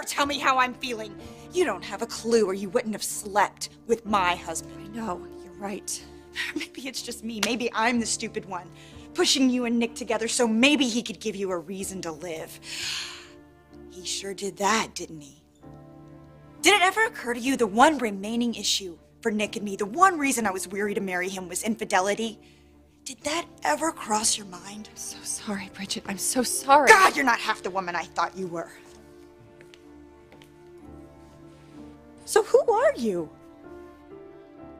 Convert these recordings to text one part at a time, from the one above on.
dare tell me how I'm feeling. You don't have a clue or you wouldn't have slept with my husband. I know, you're right. Maybe it's just me. Maybe I'm the stupid one. Pushing you and Nick together so maybe he could give you a reason to live. He sure did that, didn't he? Did it ever occur to you the one remaining issue for Nick and me, the one reason I was weary to marry him was infidelity? Did that ever cross your mind? I'm so sorry, Bridget. I'm so sorry. God, you're not half the woman I thought you were. So who are you?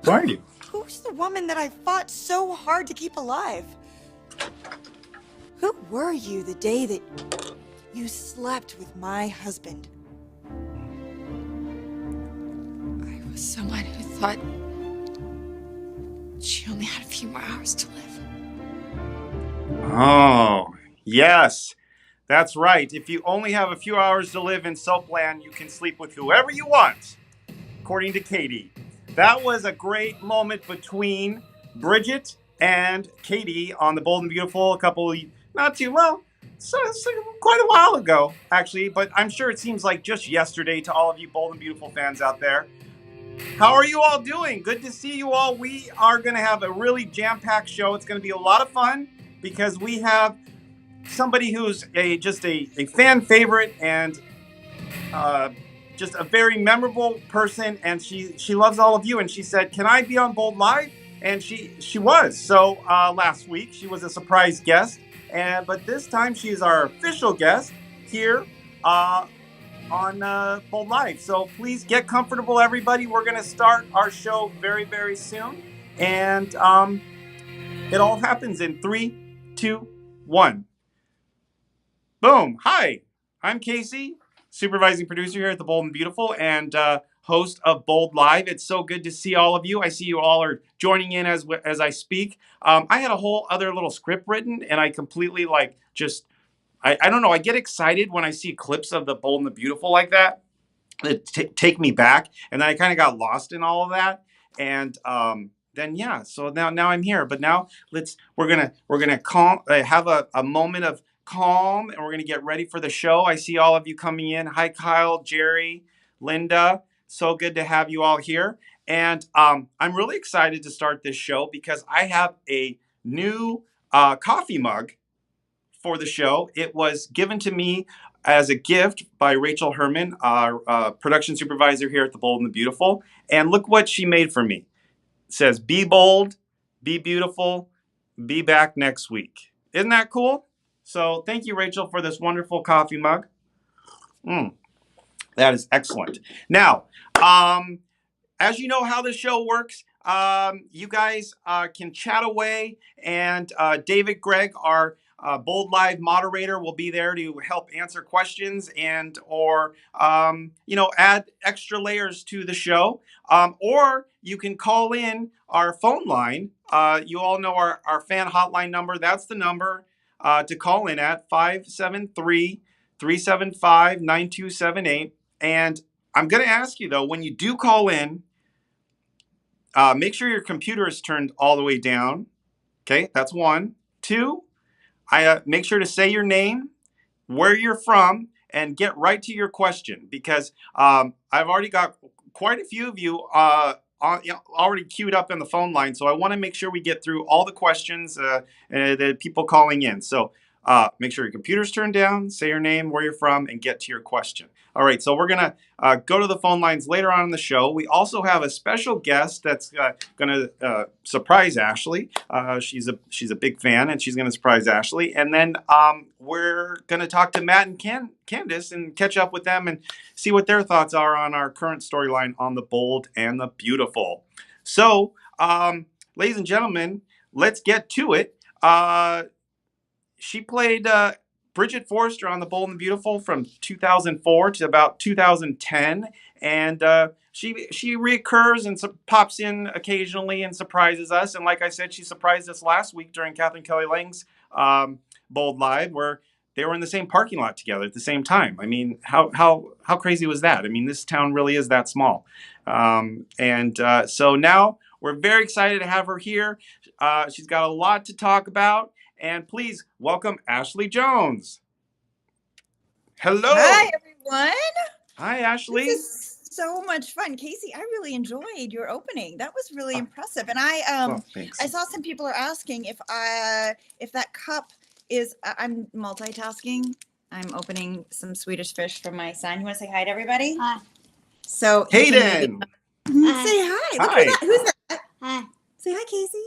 Who are you? Who's the woman that I fought so hard to keep alive? Who were you the day that you slept with my husband? I was someone who thought she only had a few more hours to live. Oh, yes. That's right. If you only have a few hours to live in Soapland, you can sleep with whoever you want, according to Katie. That was a great moment between Bridget and Katie on The Bold and Beautiful quite a while ago, actually, but I'm sure it seems like just yesterday to all of you Bold and Beautiful fans out there. How are you all doing? Good to see you all. We are going to have a really jam-packed show. It's going to be a lot of fun because we have somebody who's just a fan favorite and just a very memorable person, and she loves all of you, and she said, can I be on Bold Live? And she was. So last week she was a surprise guest, but this time she's our official guest here on Bold Live. So please get comfortable, everybody. We're going to start our show very, very soon, and it all happens in 3, 2, 1. Boom. Hi, I'm Casey, supervising producer here at The Bold and Beautiful and host of Bold Live. It's so good to see all of you. I see you all are joining in as I speak. I had a whole other little script written, and I completely I don't know. I get excited when I see clips of The Bold and the Beautiful like that. That take me back, and then I kind of got lost in all of that. And then yeah, so now I'm here. But now we're gonna have a moment of calm, and we're gonna get ready for the show. I see all of you coming in. Hi, Kyle, Jerry, Linda. So good to have you all here. And I'm really excited to start this show because I have a new coffee mug for the show. It was given to me as a gift by Rachel Herman, our production supervisor here at The Bold and the Beautiful. And look what she made for me. It says, be bold, be beautiful, be back next week. Isn't that cool? So thank you, Rachel, for this wonderful coffee mug. That is excellent. Now, as you know how the show works, you guys can chat away, and David Gregg, our Bold Live moderator, will be there to help answer questions and or add extra layers to the show. Or you can call in our phone line. You all know our fan hotline number. That's the number to call in at 573-375-9278. And I'm going to ask you, though, when you do call in, make sure your computer is turned all the way down. Okay, that's 1. 2, make sure to say your name, where you're from, and get right to your question, because I've already got quite a few of you already queued up in the phone line. So I want to make sure we get through all the questions that people calling in. So make sure your computer's turned down, say your name, where you're from, and get to your question. All right, so we're going to go to the phone lines later on in the show. We also have a special guest that's going to surprise Ashley. She's a big fan, and she's going to surprise Ashley. And then we're going to talk to Matt and Candace and catch up with them and see what their thoughts are on our current storyline on The Bold and the Beautiful. So, ladies and gentlemen, let's get to it. She played Bridget Forrester on The Bold and the Beautiful from 2004 to about 2010, and she reoccurs and pops in occasionally and surprises us. And like I said, she surprised us last week during Kathleen Kelly Lang's Bold Live, where they were in the same parking lot together at the same time. I mean, how crazy was that? I mean, this town really is that small. So now we're very excited to have her here. She's got a lot to talk about. And please welcome Ashley Jones. Hello. Hi, everyone. Hi, Ashley. This is so much fun. Casey, I really enjoyed your opening. That was really impressive. And Thanks. I saw some people are asking if that cup is I'm multitasking. I'm opening some Swedish fish for my son. You want to say hi to everybody? Hi. So Hayden. say hi. Look Hi. who's that. Who's that? Hi. Say hi, Casey.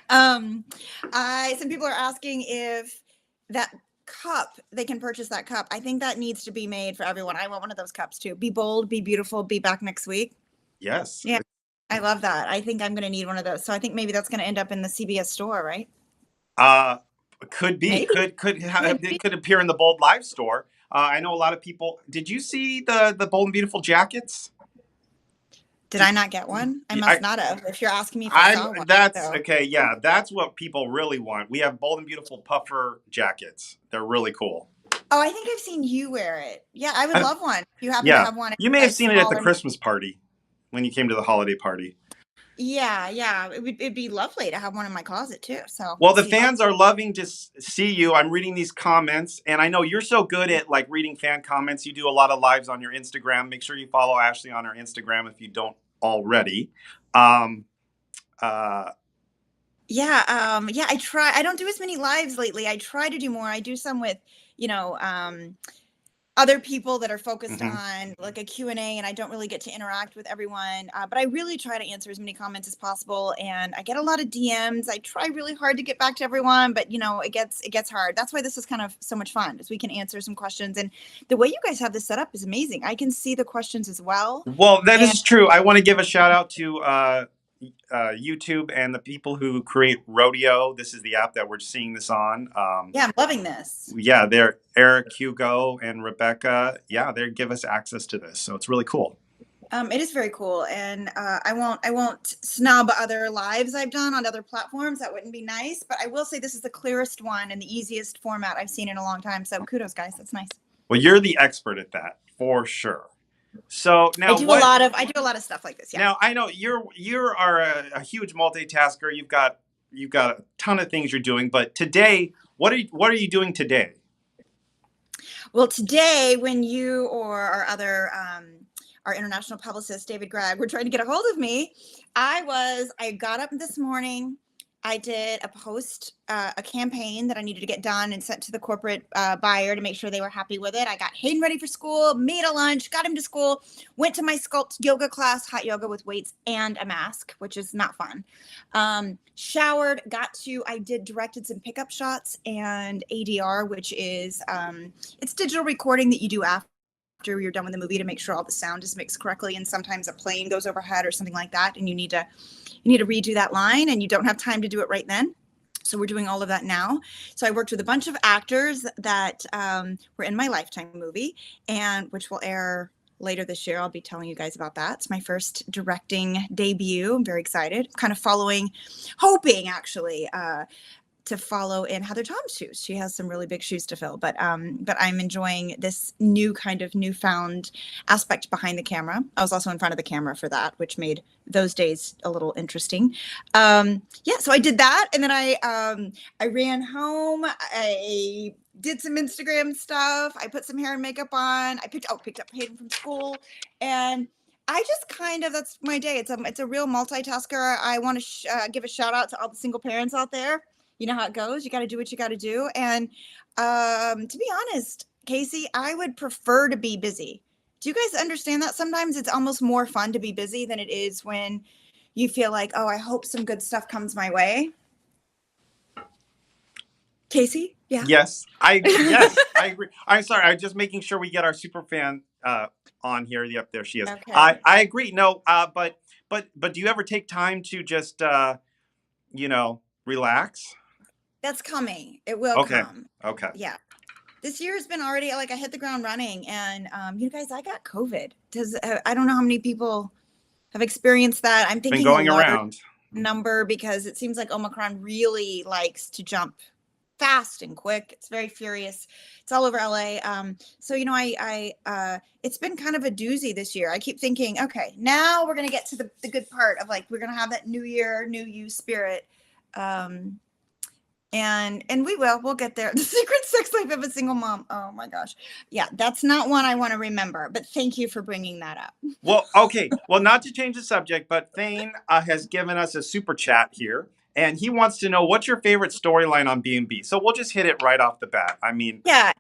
Hi. Some people are asking if that cup, they can purchase that cup. I think that needs to be made for everyone. I want one of those cups too. Be bold, be beautiful, be back next week. Yes. Yeah, I love that. I think I'm going to need one of those. So I think maybe that's going to end up in the CBS store, right? Could be. Maybe. It could appear in the Bold Live store. I know a lot of people. Did you see the Bold and Beautiful jackets? Did I not get one? I must not have. If you're asking me if I saw one. Okay. Yeah, that's what people really want. We have Bold and Beautiful puffer jackets. They're really cool. Oh, I think I've seen you wear it. Yeah, I would love one. If you happen to have one. You may have seen it at the Christmas party when you came to the holiday party. Yeah. It'd be lovely to have one in my closet too. So well, the fans are loving to see you. I'm reading these comments, and I know you're so good at like reading fan comments. You do a lot of lives on your Instagram. Make sure you follow Ashley on her Instagram if you don't already. I try. I don't do as many lives lately. I try to do more. I do some with, other people that are focused on like a Q&A, and I don't really get to interact with everyone. But I really try to answer as many comments as possible, and I get a lot of DMs. I try really hard to get back to everyone, but it gets hard. That's why this is kind of so much fun, is we can answer some questions, and the way you guys have this set up is amazing. I can see the questions as well. Well, that is true. I want to give a shout out to YouTube and the people who create Rodeo. This is the app that we're seeing this on. Yeah, I'm loving this. Yeah, they're Eric, Hugo, and Rebecca. Yeah, they give us access to this, so it's really cool. It is very cool, and I won't snub other lives I've done on other platforms. That wouldn't be nice, but I will say this is the clearest one and the easiest format I've seen in a long time. So kudos, guys. That's nice. Well, you're the expert at that for sure. So now I do a lot of stuff like this. Yeah. Now I know you are a huge multitasker. You've got a ton of things you're doing. But today, what are you doing today? Well, today, when you or our other our international publicist David Gregg were trying to get a hold of me, I got up this morning. I did a campaign that I needed to get done and sent to the corporate buyer to make sure they were happy with it. I got Hayden ready for school, made a lunch, got him to school, went to my sculpt yoga class, hot yoga with weights and a mask, which is not fun. Showered, I directed some pickup shots and ADR, which is, it's digital recording that you do after you're done with the movie to make sure all the sound is mixed correctly. And sometimes a plane goes overhead or something like that, and you need to redo that line, and you don't have time to do it right then. So we're doing all of that now. So I worked with a bunch of actors that were in my Lifetime movie, and which will air later this year. I'll be telling you guys about that. It's my first directing debut. I'm very excited. Kind of hoping actually, to follow in Heather Tom's shoes. She has some really big shoes to fill, but I'm enjoying this newfound aspect behind the camera. I was also in front of the camera for that, which made those days a little interesting. So I did that, and then I ran home. I did some Instagram stuff. I put some hair and makeup on. I picked up Hayden from school, and I just that's my day. It's a real multitasker. I want to give a shout out to all the single parents out there. You know how it goes. You got to do what you got to do. And to be honest, Casey, I would prefer to be busy. Do you guys understand that? Sometimes it's almost more fun to be busy than it is when you feel like, oh, I hope some good stuff comes my way. Casey? Yeah. Yes, I agree. I'm sorry. I'm just making sure we get our super fan on here. Yep, there she is. Okay. I agree. No, but do you ever take time to just relax? That's coming. It will come. Okay. Yeah. This year has been already like I hit the ground running, and you guys, I got COVID. I don't know how many people have experienced that. I'm thinking going around number because it seems like Omicron really likes to jump fast and quick. It's very furious. It's all over LA. So it's been kind of a doozy this year. I keep thinking, okay, now we're gonna get to the good part of like we're gonna have that new year, new you spirit. And we'll get there. The secret sex life of a single mom. Oh my gosh. Yeah, that's not one I want to remember, but thank you for bringing that up. Well, okay. Well, not to change the subject, but Thane has given us a super chat here, and he wants to know what's your favorite storyline on B&B. So we'll just hit it right off the bat. I mean, Yeah.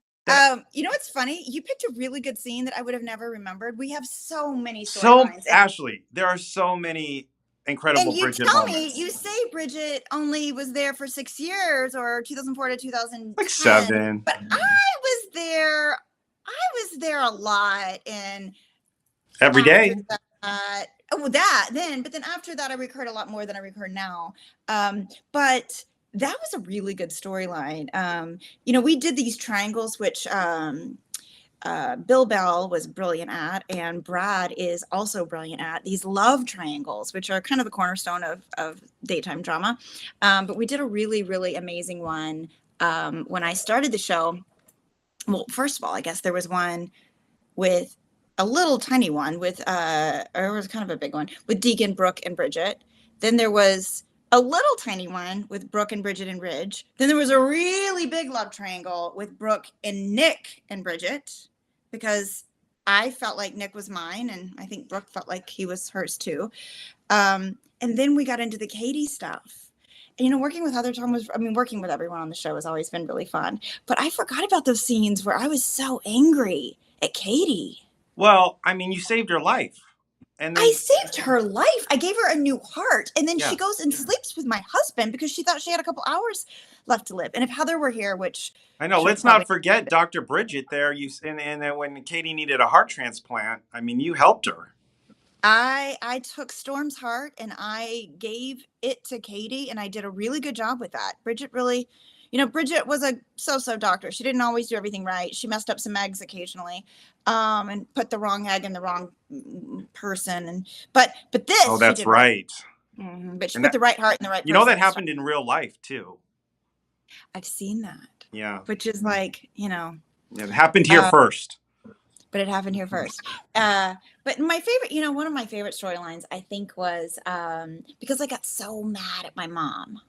You know what's funny? You picked a really good scene that I would have never remembered. We have so many storylines. Ashley, there are so many incredible And you Bridget tell moments. me, you say Bridget only was there for 6 years, or 2004 to 2010. Like 7. But I was there a lot, and Every day. but then after that I recurred a lot more than I recur now. But that was a really good storyline. We did these triangles, which Bill Bell was brilliant at, and Brad is also brilliant at, these love triangles, which are kind of the cornerstone of daytime drama. But we did a really, really amazing one when I started the show. Well, first of all, I guess there was one with a little tiny one with, or it was kind of a big one with Deacon, Brooke, and Bridget. Then there was a little tiny one with Brooke and Bridget and Ridge. Then there was a really big love triangle with Brooke and Nick and Bridget, because I felt like Nick was mine, and I think Brooke felt like he was hers too. And then we got into the Katie stuff. And, working with working with everyone on the show has always been really fun. But I forgot about those scenes where I was so angry at Katie. Well, I mean, you saved her life. And then, I saved her life. I gave her a new heart. And then Yeah. she goes and sleeps with my husband because she thought she had a couple hours left to live. And if Heather were here, which I know, she let's probably- not forget Dr. Bridget there. And then when Katie needed a heart transplant, I mean, you helped her. I took Storm's heart and I gave it to Katie, and I did a really good job with that. Bridget really, Bridget was a so-so doctor. She didn't always do everything right. She messed up some eggs occasionally, and put the wrong egg in the wrong person. But this. Oh, that's right. Mm-hmm. But she And put the right heart in the right person. You know that happened in real life too. I've seen that. Yeah. Which is like, It happened here first. But it happened here first. But my favorite, one of my favorite storylines, I think, was because I got so mad at my mom.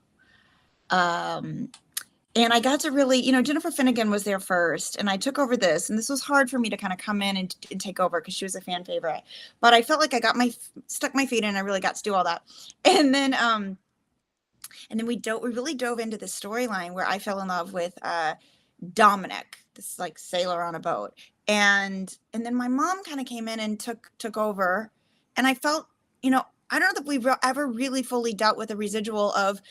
And I got to really, Jennifer Finnegan was there first, and I took over this, and this was hard for me to kind of come in and take over because she was a fan favorite. But I felt like I got stuck my feet in, and I really got to do all that. And then we really dove into the storyline where I fell in love with Dominic, this like sailor on a boat. And then my mom kind of came in and took over, and I felt, I don't know that we've ever really fully dealt with a residual of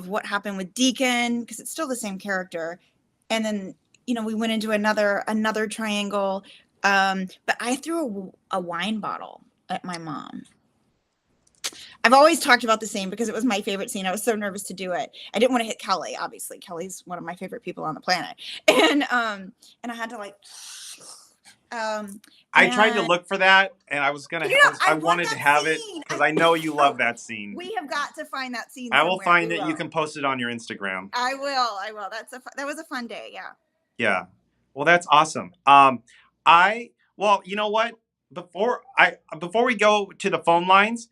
what happened with Deacon, because it's still the same character. And then, we went into another triangle. But I threw a wine bottle at my mom. I've always talked about the scene because it was my favorite scene. I was so nervous to do it. I didn't want to hit Kelly. Obviously, Kelly's one of my favorite people on the planet. And I had to I tried to look for that, and I was gonna. I wanted to have it because I know you love that scene. We have got to find that scene. I will find it. You can post it on your Instagram. I will. That was a fun day. Yeah. Yeah. Well, that's awesome. Well, you know what? Before we go to the phone lines,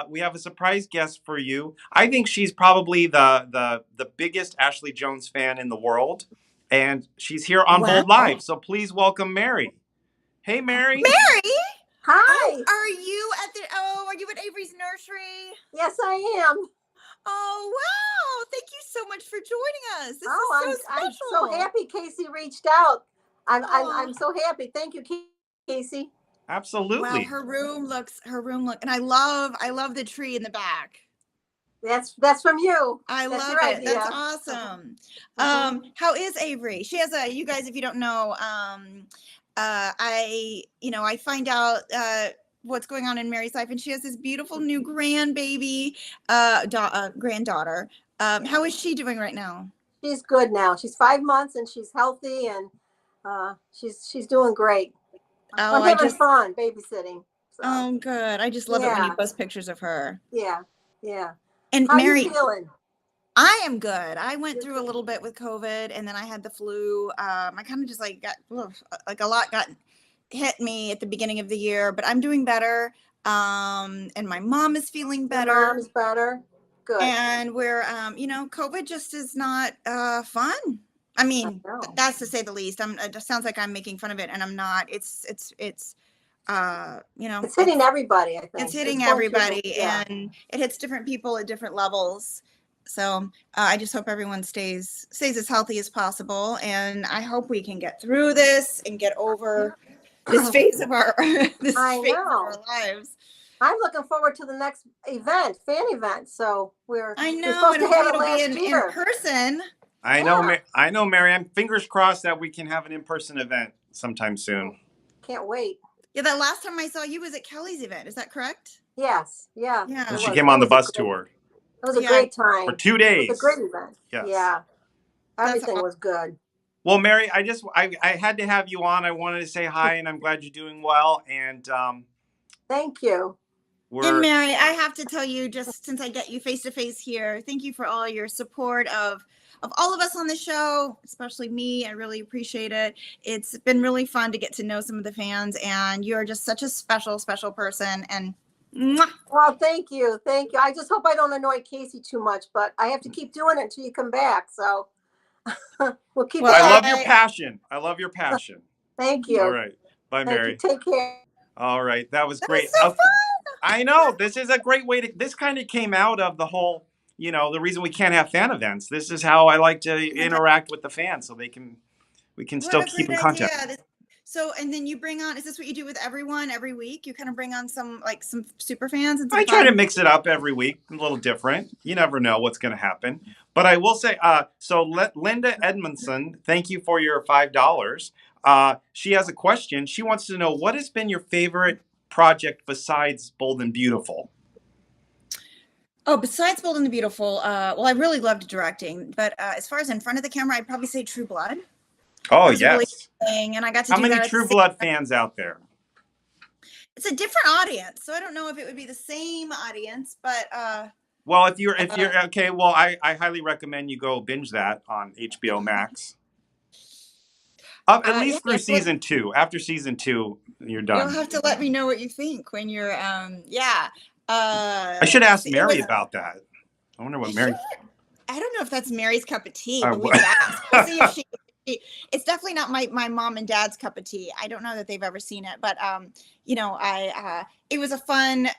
we have a surprise guest for you. I think she's probably the biggest Ashley Jones fan in the world, and she's here on Bold Live. So please welcome Mary. Hey, Mary. Mary. Hi. Are you at Avery's nursery? Yes, I am. Oh, wow. Thank you so much for joining us. This is so I'm special. so happy Casey reached out. I'm so happy. Thank you, Casey. Absolutely. Wow, her room looks, and I love the tree in the back. That's from you. I That's love your it. idea. That's awesome. How is Avery? She has you guys, if you don't know, I find out what's going on in Mary's life, and she has this beautiful new granddaughter. How is she doing right now? She's good now. She's 5 months and she's healthy, and she's doing great. Oh, I'm having fun babysitting. So. Oh, good. I just love it when you post pictures of her. Yeah. And How Mary, you feeling? I am good. I went through a little bit with COVID, and then I had the flu. I kind of just got a lot hit me at the beginning of the year, but I'm doing better. And my mom is feeling better. Your mom's better. Good. And we're, COVID just is not fun. I mean, that's to say the least. It just sounds like I'm making fun of it, and I'm not. It's hitting everybody. I think it's hitting going through everybody, and it hits different people at different levels. So I just hope everyone stays as healthy as possible, and I hope we can get through this and get over this phase of our of our lives. I'm looking forward to the next fan event. So we're supposed to have it last year in person. I know, Mary. I'm fingers crossed that we can have an in-person event sometime soon. Can't wait. Yeah, that last time I saw you was at Kelly's event. Is that correct? Yes. Yeah. And she came on the bus tour. It was a great time. For 2 days. It was a great event. Yes. Yeah. Everything was good. Well, Mary, I had to have you on. I wanted to say hi, and I'm glad you're doing well. And thank you. And Mary, I have to tell you, just since I get you face to face here, thank you for all your support of all of us on the show, especially me. I really appreciate it. It's been really fun to get to know some of the fans, and you're just such a special, special person. And mwah. Well, thank you. I just hope I don't annoy Casey too much, but I have to keep doing it until you come back. So we'll keep. I love your passion. Thank you. All right. Bye, Mary. Take care. All right. That was great. So fun. I know. This is a great way this kind of came out of the whole, the reason we can't have fan events. This is how I like to interact with the fans so we can still keep in contact. So, and then you bring on, is this what you do with everyone every week? You kind of bring on some super fans? And I try to mix it up every week, a little different. You never know what's going to happen. But I will say, Linda Edmondson, thank you for your $5. She has a question. She wants to know, what has been your favorite project besides Bold and Beautiful? Oh, besides Bold and the Beautiful, well, I really loved directing. But as far as in front of the camera, I'd probably say True Blood. Oh, yes. Really and I got to How many True Blood fans out there? It's a different audience, so I don't know if it would be the same audience, but well, if you're okay, well, I highly recommend you go binge that on HBO Max. At least through season 2. After season 2, you're done. You'll have to let me know what you think when you're I should ask Mary about that. I wonder what Mary. I don't know if that's Mary's cup of tea, but we could ask. We'll see if she. It's definitely not my mom and dad's cup of tea. I don't know that they've ever seen it, but it was a fun.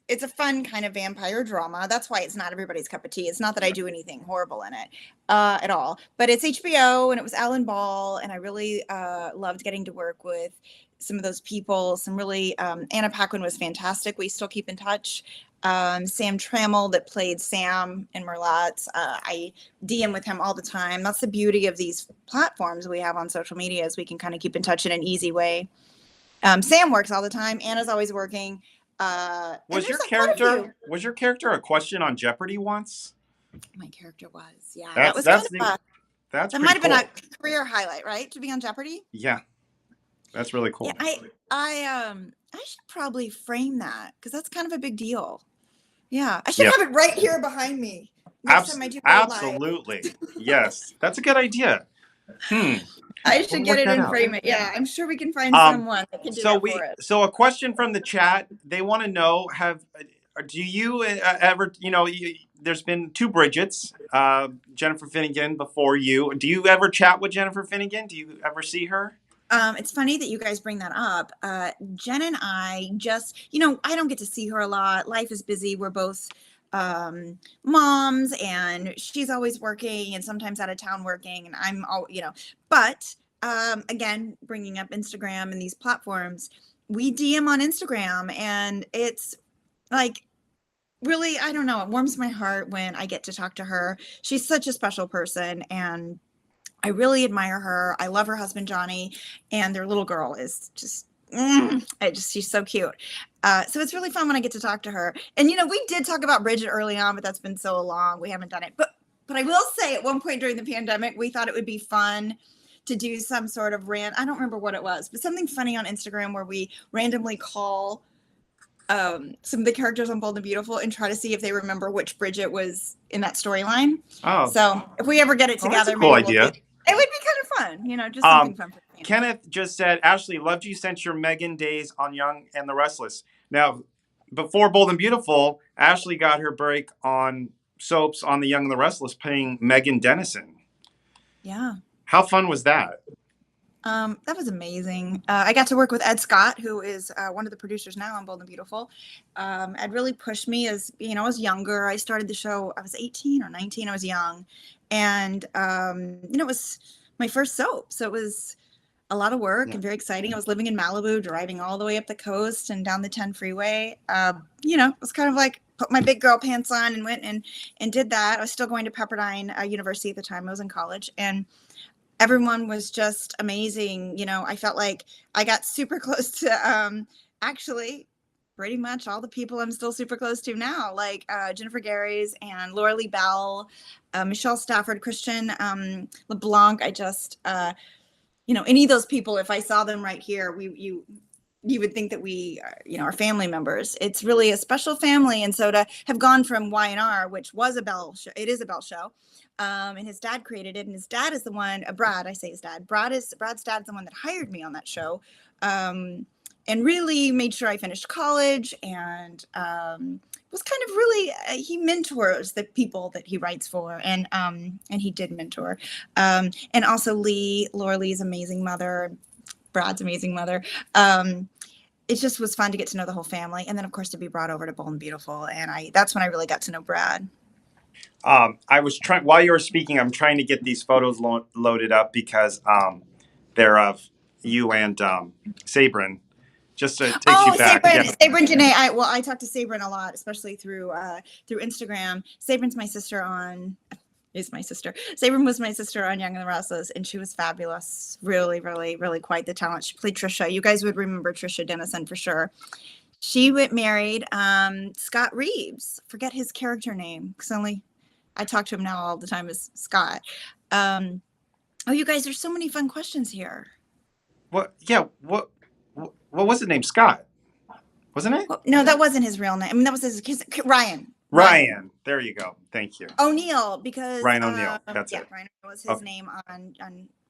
It's a fun kind of vampire drama. That's why it's not everybody's cup of tea. It's not that I do anything horrible in it at all, but it's HBO and it was Alan Ball, and I really loved getting to work with some of those people. Some really Anna Paquin was fantastic. We still keep in touch. Sam Trammell that played Sam in Merlot's. I DM with him all the time. That's the beauty of these platforms we have on social media, is we can kind of keep in touch in an easy way. Sam works all the time. Anna's always working. Was your character a question on Jeopardy once? My character was, yeah. That might have been a career highlight, right? To be on Jeopardy? Yeah. That's really cool. Yeah, I should probably frame that, because that's kind of a big deal. Yeah, I should have it right here behind me. Next time I do absolutely. Yes, that's a good idea. I should get it and frame it. Yeah, I'm sure we can find someone that can do that for it. So a question from the chat. They want to know: do you ever? There's been 2 Bridgets, Jennifer Finnegan before you. Do you ever chat with Jennifer Finnegan? Do you ever see her? It's funny that you guys bring that up. Jen and I just, I don't get to see her a lot. Life is busy. We're both moms, and she's always working and sometimes out of town working, and I'm all, but again, bringing up Instagram and these platforms, we DM on Instagram, and it's like, really, I don't know, it warms my heart when I get to talk to her. She's such a special person, and I really admire her. I love her husband, Johnny, and their little girl is just, she's so cute. So it's really fun when I get to talk to her. And, we did talk about Bridget early on, but that's been so long. We haven't done it. But I will say, at one point during the pandemic, we thought it would be fun to do some sort of I don't remember what it was, but something funny on Instagram where we randomly call some of the characters on Bold and Beautiful and try to see if they remember which Bridget was in that storyline. Oh. So if we ever get it together, that's a cool idea. It would be kind of fun, just something fun for me. Kenneth just said, Ashley, loved you since your Megan days on Young and the Restless. Now, before Bold and Beautiful, Ashley got her break on soaps on The Young and the Restless, playing Megan Dennison. Yeah. How fun was that? That was amazing. I got to work with Ed Scott, who is one of the producers now on Bold and Beautiful. Ed really pushed me as, I was younger. I started the show, I was 18 or 19. I was young. And, it was my first soap. So it was a lot of work and very exciting. I was living in Malibu, driving all the way up the coast and down the 10 freeway. It was kind of like put my big girl pants on and went and did that. I was still going to Pepperdine University at the time. I was in college, and everyone was just amazing. I felt like I got super close to actually pretty much all the people I'm still super close to now, like Jennifer Gary's and Laura Lee Bell, Michelle Stafford, Christian LeBlanc. I just, any of those people, if I saw them right here, you would think that we, are family members. It's really a special family. And so to have gone from Y&R, which was a Bell show, it is a Bell show. And his dad created it. And his dad is the one, Brad, I say his dad. Brad's dad's the one that hired me on that show. And really made sure I finished college, and was kind of really, he mentors the people that he writes for. And he did mentor. And also Laura Lee's amazing mother, Brad's amazing mother. It just was fun to get to know the whole family. And then, of course, to be brought over to Bold and Beautiful. And that's when I really got to know Brad. I was trying, while you were speaking, I'm trying to get these photos loaded up because they're of you and Sabrin. Just to take you back. Sabrin Janae. I talk to Sabrin a lot, especially through Instagram. Sabrin's my sister Sabrin was my sister on Young and the Restless, and she was fabulous. Really, really, really quite the talent. She played Trisha. You guys would remember Trisha Dennison for sure. She married Scott Reeves. Forget his character name, because I talk to him now all the time as Scott. You guys, there's so many fun questions here. What? Yeah. What was his name? Scott, wasn't it? No, that wasn't his real name. I mean, that was his Ryan. Ryan. There you go. Thank you. O'Neill, because Ryan O'Neill. That's it. Ryan was his name on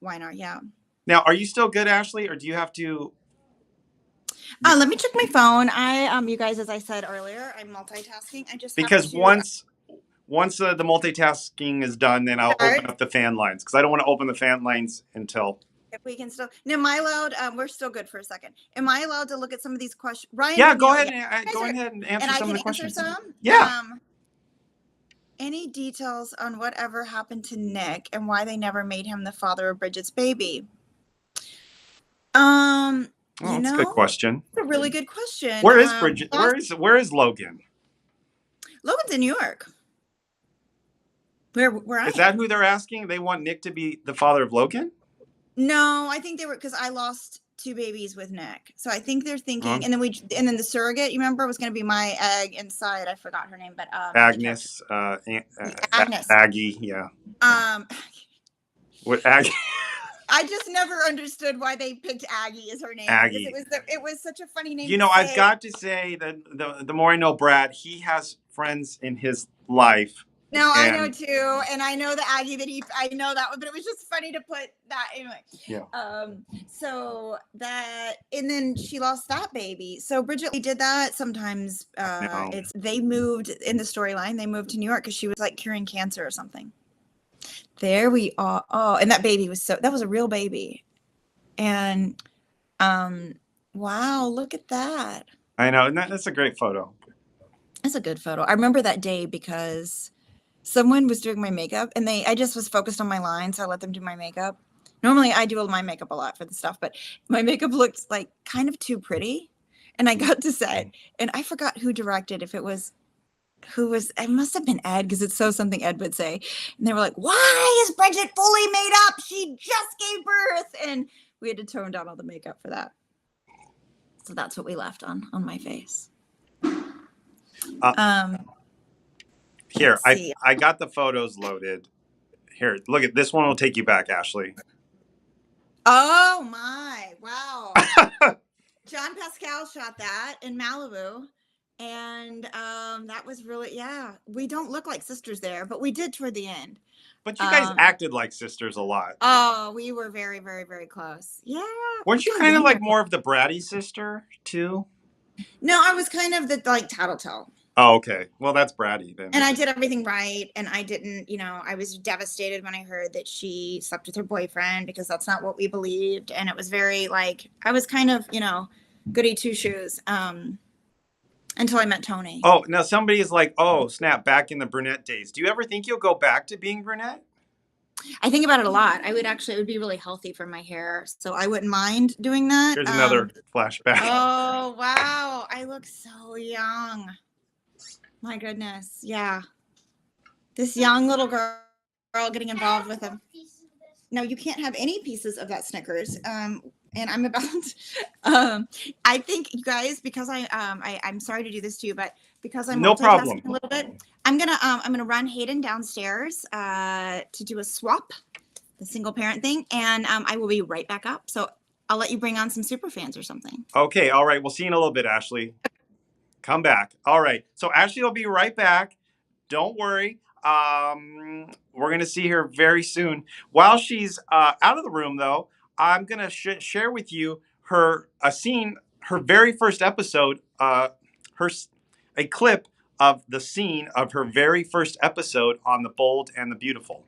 Y&R. Yeah. Now, are you still good, Ashley, or do you have to? Let me check my phone. You guys, as I said earlier, I'm multitasking. I just because once the multitasking is done, then I'll open up the fan lines, because I don't want to open the fan lines until. If we can still. Now, am I allowed? We're still good for a second. Am I allowed to look at some of these questions? Ryan. Yeah, go ahead and answer some of the questions. And I can answer some? Yeah. Any details on whatever happened to Nick and why they never made him the father of Bridget's baby? That's a good question. That's a really good question. Where is Bridget? Where is Logan? Logan's in New York. Where is that who they're asking? They want Nick to be the father of Logan? No, I think they were, because I lost 2 babies with Nick, so I think they're thinking. And then the surrogate, you remember, was going to be my egg inside. I forgot her name, but Agnes, Agnes, Aggie, yeah. What Aggie? I just never understood why they picked Aggie as her name. Aggie. It was such a funny name. I've got to say that the more I know Brad, he has friends in his life. No, I know too, and I know the Aggie I know that one, but it was just funny to put that anyway. Yeah. So that, and then she lost that baby. So Bridget did that. Sometimes they moved in the storyline. They moved to New York because she was like curing cancer or something. There we are. Oh, and that baby that was a real baby, and wow, look at that. I know, and that's a great photo. That's a good photo. I remember that day because someone was doing my makeup, and I just was focused on my lines, so I let them do my makeup. Normally I do my makeup a lot for the stuff, but my makeup looked like kind of too pretty. And I got to set, and I forgot who directed, it must have been Ed, because it's something Ed would say. And they were like, why is Bridget fully made up? She just gave birth. And we had to tone down all the makeup for that. So that's what we left on my face. Here, I got the photos loaded. Here, look at this one. Will take you back, Ashley. Oh my! Wow. John Pascal shot that in Malibu, and that was really We don't look like sisters there, but we did toward the end. But you guys acted like sisters a lot. Oh, we were very, very, very close. Yeah. Weren't you kind of like more of the bratty sister too? No, I was kind of the like tattletale. Oh, okay. Well, that's bratty then. And I did everything right. And I didn't, I was devastated when I heard that she slept with her boyfriend because that's not what we believed. And it was very like, I was kind of, goody two shoes until I met Tony. Oh, now somebody is like, oh, snap, back in the brunette days. Do you ever think you'll go back to being brunette? I think about it a lot. It would be really healthy for my hair. So I wouldn't mind doing that. Here's another flashback. Oh, wow. I look so young. My goodness. Yeah. This young little girl getting involved with him. No, you can't have any pieces of that Snickers. And I'm about, I think you guys, because I'm sorry to do this to you, but because I'm no problem a little bit, I'm gonna run Hayden downstairs to do a swap, the single parent thing, and I will be right back up. So I'll let you bring on some super fans or something. Okay, all right. We'll see you in a little bit, Ashley. Come back. All right. So Ashley will be right back. Don't worry. We're going to see her very soon. While she's out of the room, though, I'm going to share with you her very first episode, a clip of the scene of her very first episode on The Bold and the Beautiful.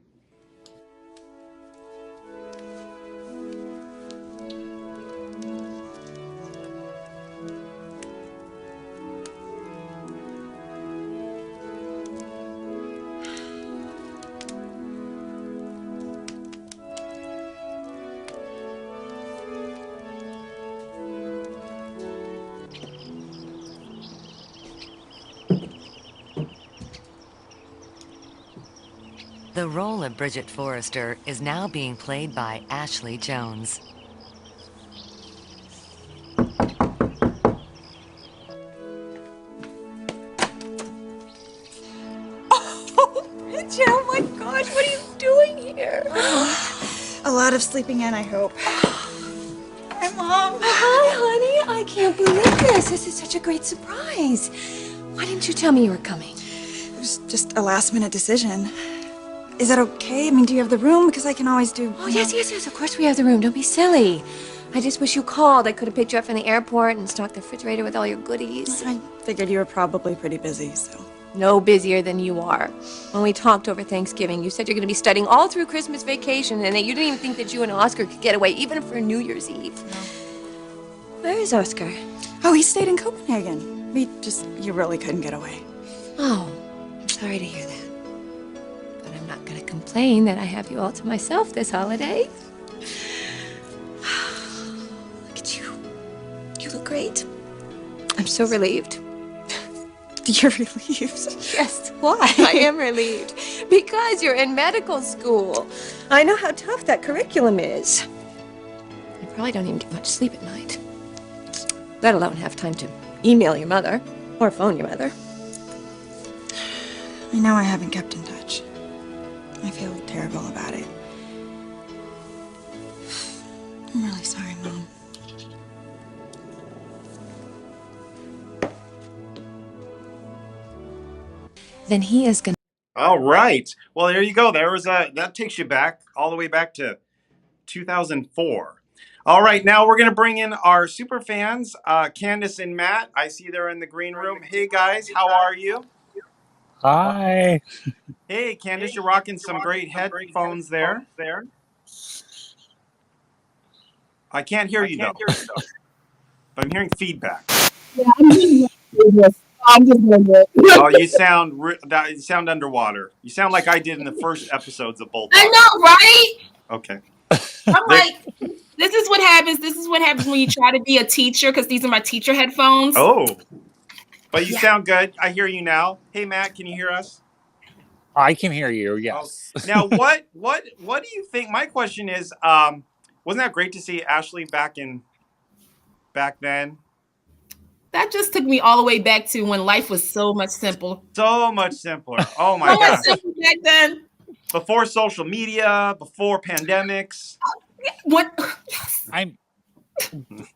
The role of Bridget Forrester is now being played by Ashley Jones. Oh, Bridget, oh my gosh, what are you doing here? A lot of sleeping in, I hope. Hi, Mom. Hi, honey. I can't believe this. This is such a great surprise. Why didn't you tell me you were coming? It was just a last-minute decision. Is that okay? I mean, do you have the room? Because I can always do... Oh, yes. Of course we have the room. Don't be silly. I just wish you called. I could have picked you up from the airport and stocked the refrigerator with all your goodies. I figured you were probably pretty busy, so... No busier than you are. When we talked over Thanksgiving, you said you're going to be studying all through Christmas vacation and that you didn't even think that you and Oscar could get away, even for New Year's Eve. No. Where is Oscar? Oh, he stayed in Copenhagen. You really couldn't get away. Oh, I'm sorry to hear that. I'm not going to complain that I have you all to myself this holiday. Look at you. You look great. I'm so relieved. You're relieved? Yes, why? I am relieved. Because you're in medical school. I know how tough that curriculum is. You probably don't even get much sleep at night. Let alone have time to email your mother or phone your mother. I know I haven't kept in touch. I feel terrible about it. I'm really sorry, Mom. Then he is gonna... All right. Well, there you go. That takes you back, all the way back to 2004. All right. Now we're going to bring in our super fans, Candace and Matt. I see they're in the green room. Hey, guys. How are you? Hi. Hey, Candace, you're rocking some great headphones there. I can't hear you, though. But I'm hearing feedback. Yeah, I'm just gonna do it. Oh, you sound underwater. You sound like I did in the first episodes of Bold. I know, right? Okay. I'm like, this is what happens. This is what happens when you try to be a teacher, because these are my teacher headphones. Oh, but you sound good. I hear you now. Hey, Matt, can you hear us? I can hear you. Yes. Oh. Now, what do you think? My question is, wasn't that great to see Ashley back then? That just took me all the way back to when life was so much simpler. So much simpler. Oh my so God. much simpler back then. Before social media, before pandemics. What? Yes.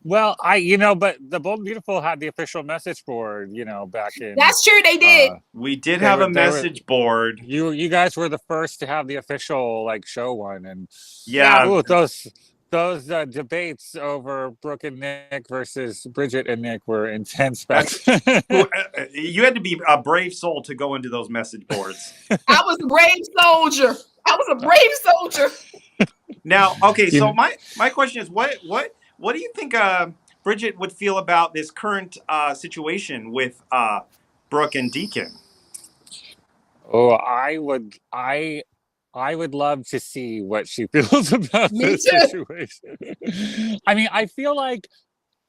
But the Bold and Beautiful had the official message board, back in. That's true, they did. We did have a message board. You guys were the first to have the official show one, and yeah, those debates over Brooke and Nick versus Bridget and Nick were intense back then. You had to be a brave soul to go into those message boards. I was a brave soldier. I was a brave soldier. Now, okay, so my question is, what do you think Bridget would feel about this current situation with Brooke and Deacon? Oh, I would love to see what she feels about this situation. I mean, I feel like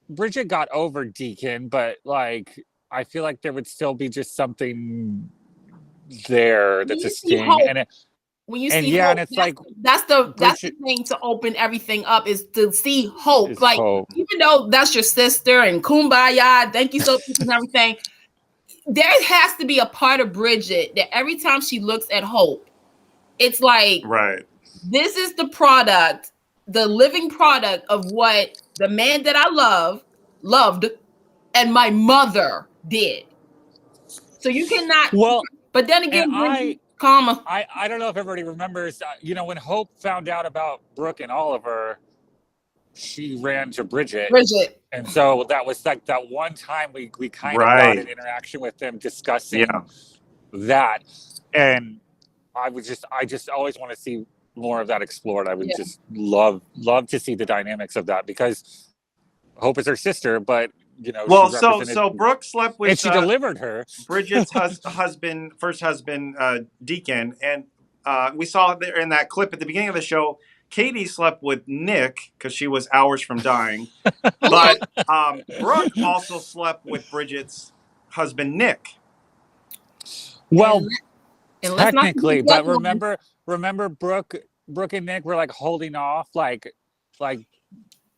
Bridget got over Deacon, but like I feel like there would still be just something there that's a sting. When you see hope, and it's that's the thing to open everything up, is to see hope. Like, even though that's your sister and kumbaya, thank you so much and everything, there has to be a part of Bridget that every time she looks at hope, it's like, right, this is the product, the living product of what the man that I loved, and my mother did. So you cannot. Well, but then again, I don't know if everybody remembers, when Hope found out about Brooke and Oliver, she ran to Bridget. And so that was like that one time we kind of got an interaction with them discussing that. And I just always want to see more of that explored. I would just love to see the dynamics of that, because Hope is her sister, but well, so Brooke slept with, and she delivered her. Bridget's first husband, Deacon, and we saw there in that clip at the beginning of the show, Katie slept with Nick because she was hours from dying, but Brooke also slept with Bridget's husband, Nick. Well, technically, but remember Brooke and Nick were like holding off, like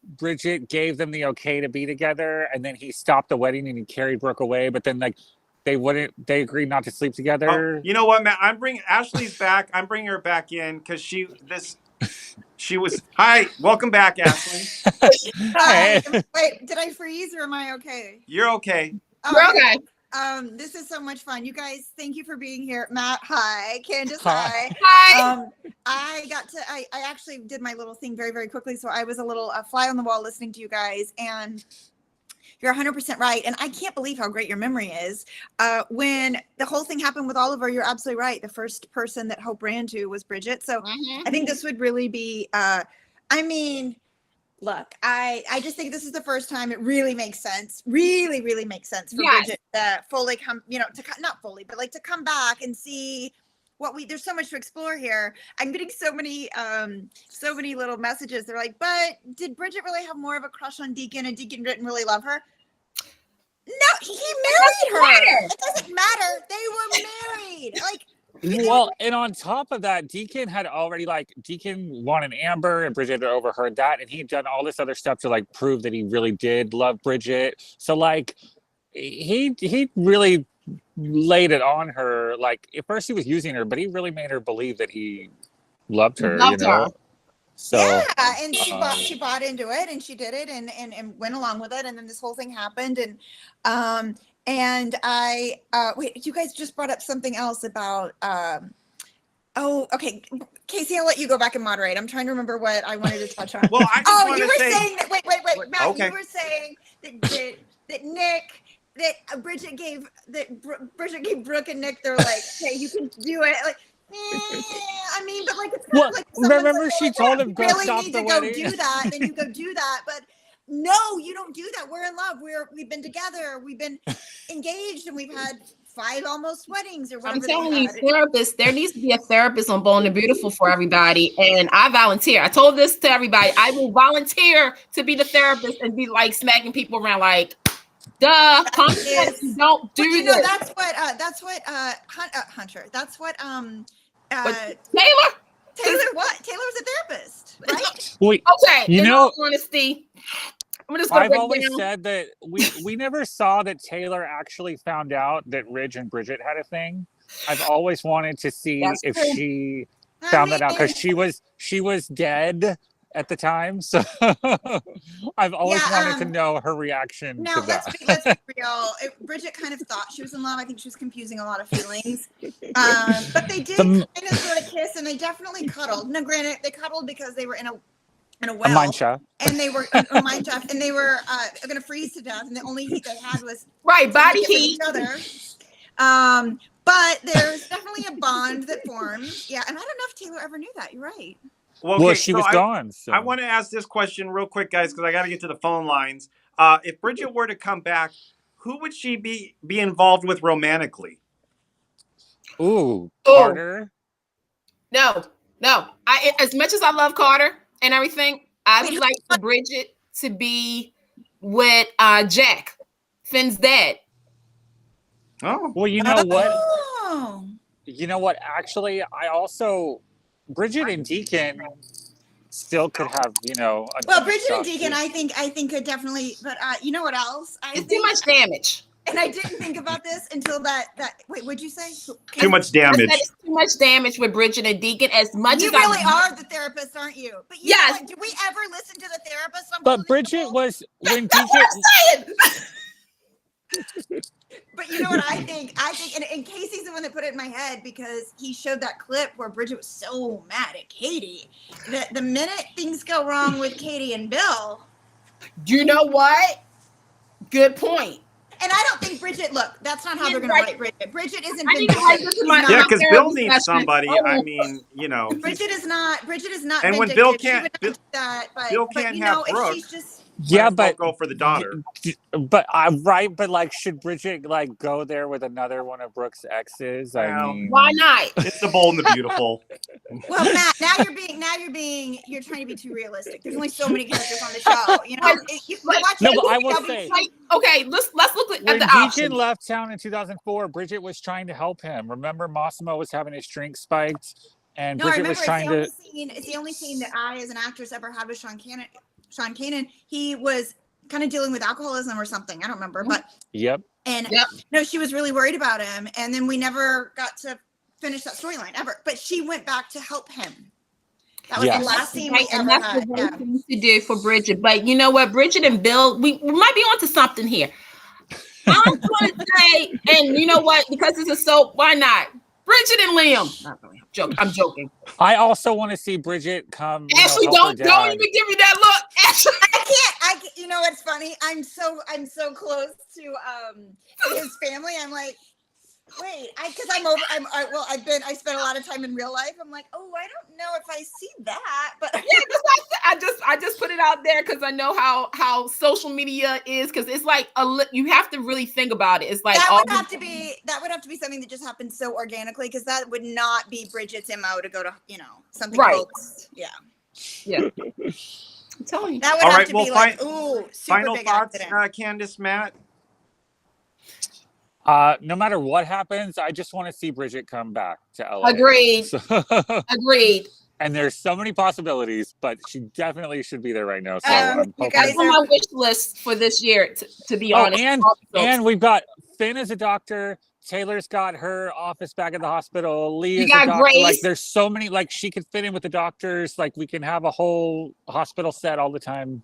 Bridget gave them the okay to be together, and then he stopped the wedding and he carried Brooke away, but then like they agreed not to sleep together. Oh, you know what, man? I'm bringing Ashley's back. I'm bringing her back in because she was. Hi, welcome back, Ashley. Hi. Wait, did I freeze or am I okay? You're okay. You're okay. This is so much fun. You guys, thank you for being here. Matt, hi. Candace, hi. Hi. I actually did my little thing very, very quickly. So I was a little fly on the wall listening to you guys, and you're 100% right. And I can't believe how great your memory is. When the whole thing happened with Oliver, you're absolutely right. The first person that Hope ran to was Bridget. So I think this would really be, look, I just think this is the first time it really makes sense. Really, really makes sense for Bridget to fully come, not fully, but like to come back and see there's so much to explore here. I'm getting so many little messages. They're like, but did Bridget really have more of a crush on Deacon and Deacon didn't really love her? No, he married her. It doesn't matter. They were married. Well, and on top of that, Deacon wanted Amber, and Bridget had overheard that, and he'd done all this other stuff to like prove that he really did love Bridget. So like he really laid it on her. Like at first he was using her, but he really made her believe that he loved her. So and she bought into it, and she did it, and went along with it, and then this whole thing happened, and I wait, you guys just brought up something else about okay, Casey, I'll let you go back and moderate. I'm trying to remember what I wanted to touch on. Well, I just you were saying that wait, Matt, okay. You were saying that Bridget gave Brooke and Nick, they're like, hey, you can do it. Like, I mean, but like it's kind of like remember she told him go really stop need the to wedding. go do that, then you go do that, but no, you don't do that. We're in love. We've been together. We've been engaged, and we've had 5 almost weddings or whatever. I'm telling you, therapists. There needs to be a therapist on Bold and Beautiful for everybody, and I volunteer. I told this to everybody. I will volunteer to be the therapist and be like smacking people around, like, duh, don't do this. That's what Hunter. That's what Taylor. Taylor what? Taylor was a therapist, right? Okay. In all honesty, I've always said that we never saw that Taylor actually found out that Ridge and Bridget had a thing. I've always wanted to see if she found that out, because she was dead at the time, so I've always wanted to know her reaction to that. Let's be real. Bridget kind of thought she was in love. I think she was confusing a lot of feelings. But they did kind of sort of kiss, and they definitely cuddled. Now, granted, they cuddled because they were in in a A well. mine shaft. And they were a mine shaft, and they were going to freeze to death, and the only heat they had was Right, to body make it with heat. each other. But there's definitely a bond that forms. Yeah, and I don't know if Taylor ever knew that. You're right. Well, Well, okay, she so was gone. So. I want to ask this question real quick, guys, because I got to get to the phone lines. If Bridget were to come back, who would she be involved with romantically? Ooh, Carter. No. As much as I love Carter and everything, I would like for Bridget to be with Jack, Finn's dad. Oh. Well, you know what? Oh. You know what? Actually, I also Bridget and Deacon still could have, Well, Bridget and Deacon, I think could definitely, but you know what else? It's too much damage. And I didn't think about this until that wait, what'd you say? Too much damage. I said it's too much damage with Bridget and Deacon. As much you as really are the therapist, aren't you? But you yes. know what? Do we ever listen to the therapist? But Bridget was when That's what I'm saying. But you know what I think? I think, and Casey's the one that put it in my head because he showed that clip where Bridget was so mad at Katie that the minute things go wrong with Katie and Bill. You know what? Good point. And I don't think Bridget, look, that's not how they're going to write Bridget. Bridget isn't. Yeah, because Bill needs somebody. I mean, Bridget is not. And when Bill can't, Bill can't have Brooke. She's just. Yeah, but go for the daughter. But but like, should Bridget like go there with another one of Brooke's exes? I mean, why not? It's the Bold and the Beautiful. Well, Matt, you're trying to be too realistic. There's only so many characters on the show. You know, but I will say, okay, let's look at when the Deacon options. left town in 2004, Bridget was trying to help him. Remember, Massimo was having his drink spiked, and Bridget was trying to. It's the only scene that I, as an actress, ever had with Sean Kanan. He was kind of dealing with alcoholism or something. I don't remember, but no, she was really worried about him, and then we never got to finish that storyline ever. But she went back to help him. That was the last scene we ever had. That's the right thing to do for Bridget. But you know what, Bridget and Bill, we might be onto something here. I'm going to say, and you know what, because it's a soap, why not? Bridget and Liam. Not really. I'm joking. I also want to see Bridget come. Ashley, don't even give me that look. Ashley, I can't. You know what's funny? I'm so close to his family. I'm like, wait, I spent a lot of time in real life. I'm like, oh, I don't know if I see that, but I just put it out there because I know how social media is. Because it's like you have to really think about it. It's like that would have to be something that just happened so organically, because that would not be Bridget's MO to go to something else. Yeah. I'm telling you. That would have to be like, ooh, super final big thoughts, accident. Candace, Matt. No matter what happens, I just want to see Bridget come back to LA. Agreed. Agreed. And there's so many possibilities, but she definitely should be there right now. So I'm hoping. That's on my wish list for this year, to be honest. And we've got Finn as a doctor. Taylor's got her office back at the hospital. Lee is a doctor. Grace. Like, there's so many. Like, she could fit in with the doctors. Like, we can have a whole hospital set all the time.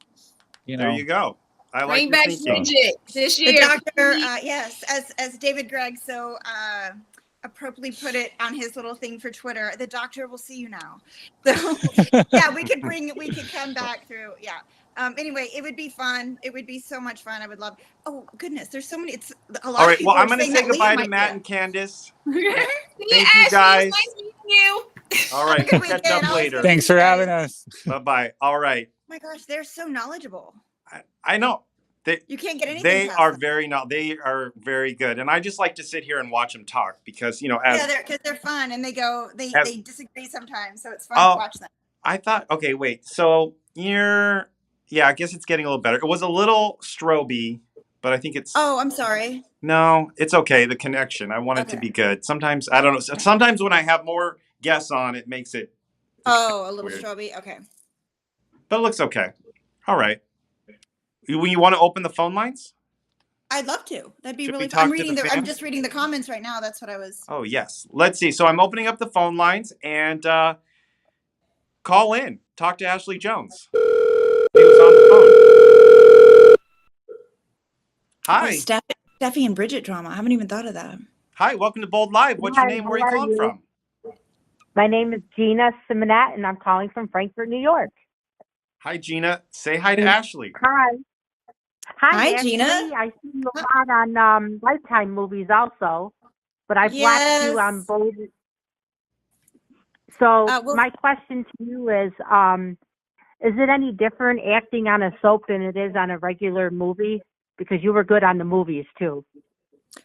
There you go. I like bring back Bridget this year. The doctor, yes, as David Gregg so appropriately put it on his little thing for Twitter, the doctor will see you now. So yeah, we could come back through. Yeah. Anyway, it would be fun. It would be so much fun. I would love. Oh goodness, there's so many. It's a lot. All of right. people Well, I'm are going to saying say that goodbye Liam to Matt might and Candace. Thank Thank you, guys. Nice meeting you. All right. Good Catch weekend. up later. Thanks for having us. Bye-bye. All right. Oh my gosh, they're so knowledgeable. I know. You can't get anything. They are very good, and I just like to sit here and watch them talk because because they're fun and they disagree sometimes, so it's fun to watch them. I thought, okay, wait, so I guess it's getting a little better. It was a little stroby, but I think it's. Oh, I'm sorry. No, it's okay. The connection. I want it to be good. Sometimes I don't know. Sometimes when I have more guests on, it makes it. Oh, a little weird. stroby. Okay. But it looks okay. All right. You want to open the phone lines? I'd love to. That'd be really fun. I'm just reading the comments right now. That's what I was. Oh, yes. Let's see. So I'm opening up the phone lines and call in. Talk to Ashley Jones. He was on the phone. Hi. Oh, Steffi and Bridget drama. I haven't even thought of that. Hi. Welcome to Bold Live. What's your name? Where are you calling from? My name is Gina Simonette, and I'm calling from Frankfurt, New York. Hi, Gina. Say hi to Ashley. Hi. Hi, Hi, Ashley. Gina. I see you a lot on Lifetime movies also, but I've watched you on Yes. both. So Well, my question to you is it any different acting on a soap than it is on a regular movie? Because you were good on the movies too.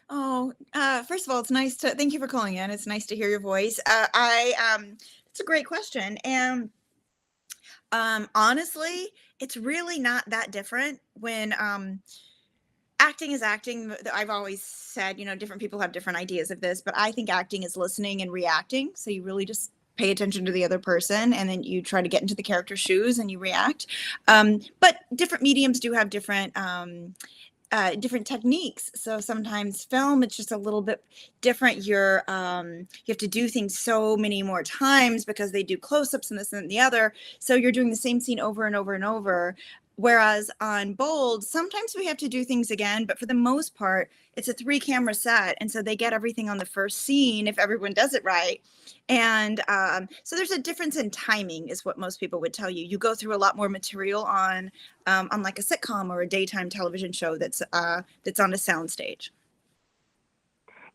First of all, thank you for calling in. It's nice to hear your voice. It's a great question. And honestly, it's really not that different when acting is acting. I've always said, different people have different ideas of this, but I think acting is listening and reacting. So you really just pay attention to the other person and then you try to get into the character's shoes and you react. But different mediums do have different techniques. So sometimes film, it's just a little bit different. You have to do things so many more times because they do close-ups and this and the other. So you're doing the same scene over and over and over. Whereas on Bold, sometimes we have to do things again, but for the most part, it's a 3-camera set. And so they get everything on the first scene if everyone does it right. And so there's a difference in timing is what most people would tell you. You go through a lot more material on like a sitcom or a daytime television show that's on a soundstage.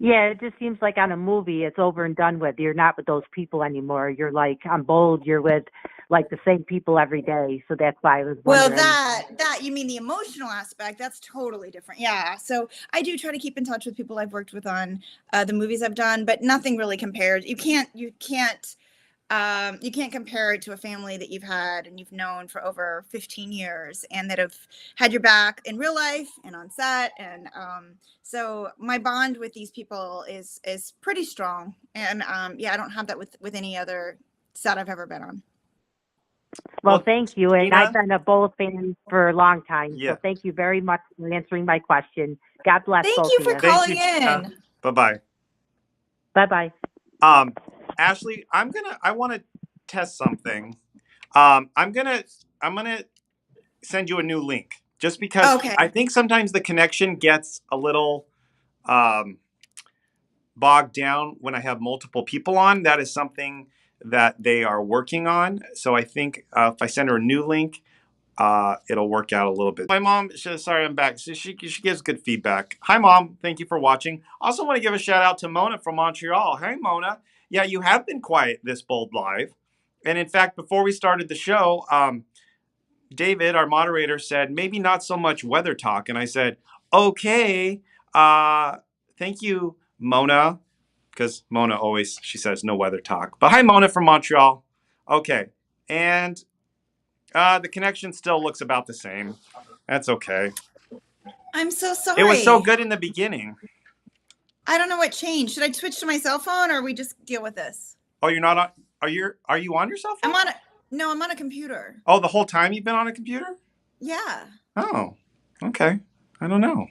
Yeah, it just seems like on a movie, it's over and done with. You're not with those people anymore. You're like on Bold, you're with like the same people every day. So that's why I was wondering. Well, that you mean the emotional aspect? That's totally different. Yeah. So I do try to keep in touch with people I've worked with on the movies I've done, but nothing really compares. You can't compare it to a family that you've had and you've known for over 15 years and that have had your back in real life and on set. And so my bond with these people is pretty strong. And I don't have that with any other set I've ever been on. Well, thank you. And Gina? I've been a Bold fan for a long time. Yeah. So thank you very much for answering my question. God bless Thank both you of for you. calling Gina. in. Bye-bye. Bye-bye. Ashley, I want to test something. I'm gonna send you a new link just because Okay. I think sometimes the connection gets a little bogged down when I have multiple people on. That is something that they are working on. So I think if I send her a new link, it'll work out a little bit. My mom, sorry, I'm back. So she gives good feedback. Hi, Mom. Thank you for watching. Also want to give a shout out to Mona from Montreal. Hey, Mona. Yeah, you have been quiet this Bold Live. And in fact, before we started the show, David, our moderator, said, maybe not so much weather talk. And I said, okay, thank you, Mona. Because Mona she says no weather talk. But hi, Mona from Montreal. Okay. And the connection still looks about the same. That's okay. I'm so sorry. It was so good in the beginning. I don't know what changed. Should I switch to my cell phone or we just deal with this? Oh, you're not on? Are you on your cell phone? I'm on a computer. Oh, the whole time you've been on a computer? Yeah. Oh, okay. I don't know.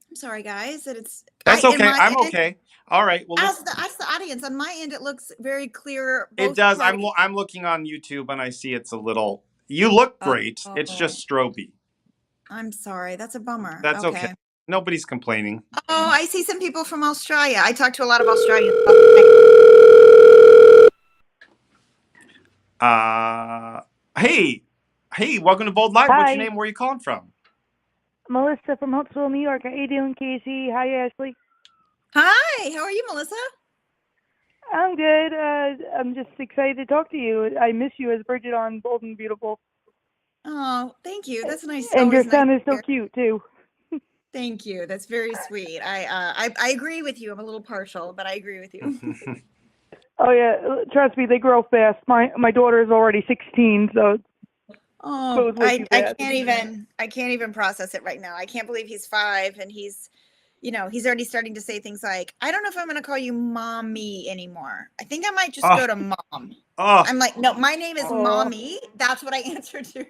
I'm sorry, guys. That's okay. I'm okay. All right. Well, as the audience on my end, it looks very clear. It does. I'm looking on YouTube and I see it's a little. You look great. It's just stroby. I'm sorry. That's a bummer. That's okay. Nobody's complaining. Oh, I see some people from Australia. I talk to a lot of Australians. Hey, welcome to Bold Live. Hi. What's your name? Where are you calling from? Melissa from Huntsville, New York. How you doing, Casey? Hi, Ashley. Hi. How are you, Melissa? I'm good. I'm just excited to talk to you. I miss you as Bridget on Bold and Beautiful. Oh, thank you. That's nice. And your son is so cute too. Thank you. That's very sweet. I agree with you. I'm a little partial, but I agree with you. Oh yeah, trust me, they grow fast. My daughter is already 16, so. Oh, I can't even process it right now. I can't believe he's 5 and he's already starting to say things like, I don't know if I'm going to call you mommy anymore. I think I might just go to mom. I'm like, no, my name is mommy. That's what I answer to.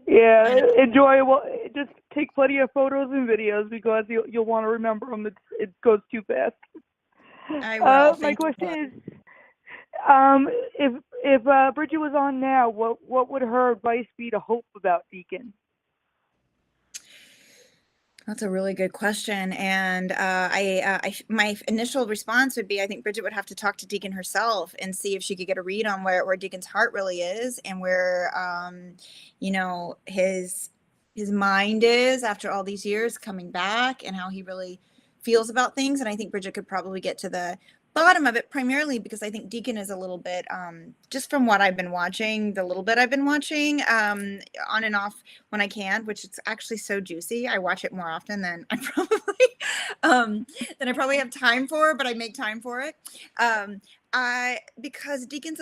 Yeah, enjoyable. Just take plenty of photos and videos because you'll want to remember them. It goes too fast. I will. My question is, if Bridget was on now, what would her advice be to Hope about Deacon? That's a really good question, and my initial response would be, I think Bridget would have to talk to Deacon herself and see if she could get a read on where Deacon's heart really is, and where his mind is after all these years coming back, and how he really feels about things. And I think Bridget could probably get to the bottom of it, primarily because I think Deacon is a little bit, just from what I've been watching, the little bit I've been watching, on and off when I can, which is actually so juicy. I watch it more often than I probably have time for, but I make time for it. Because Deacon's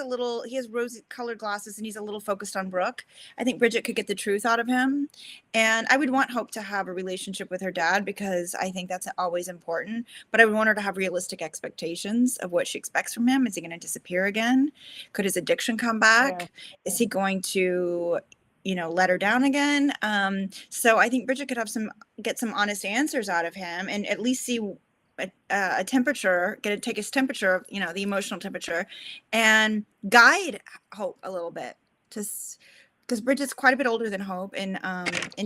he has rose colored glasses and he's a little focused on Brooke. I think Bridget could get the truth out of him. And I would want Hope to have a relationship with her dad, because I think that's always important. But I would want her to have realistic expectations of what she expects from him. Is he going to disappear again? Could his addiction come back? Yeah. Is he going to, let her down again? So I think Bridget could get some honest answers out of him, and at least see a temperature, take his temperature, the emotional temperature, and guide Hope a little bit, just because Bridget's quite a bit older than Hope, and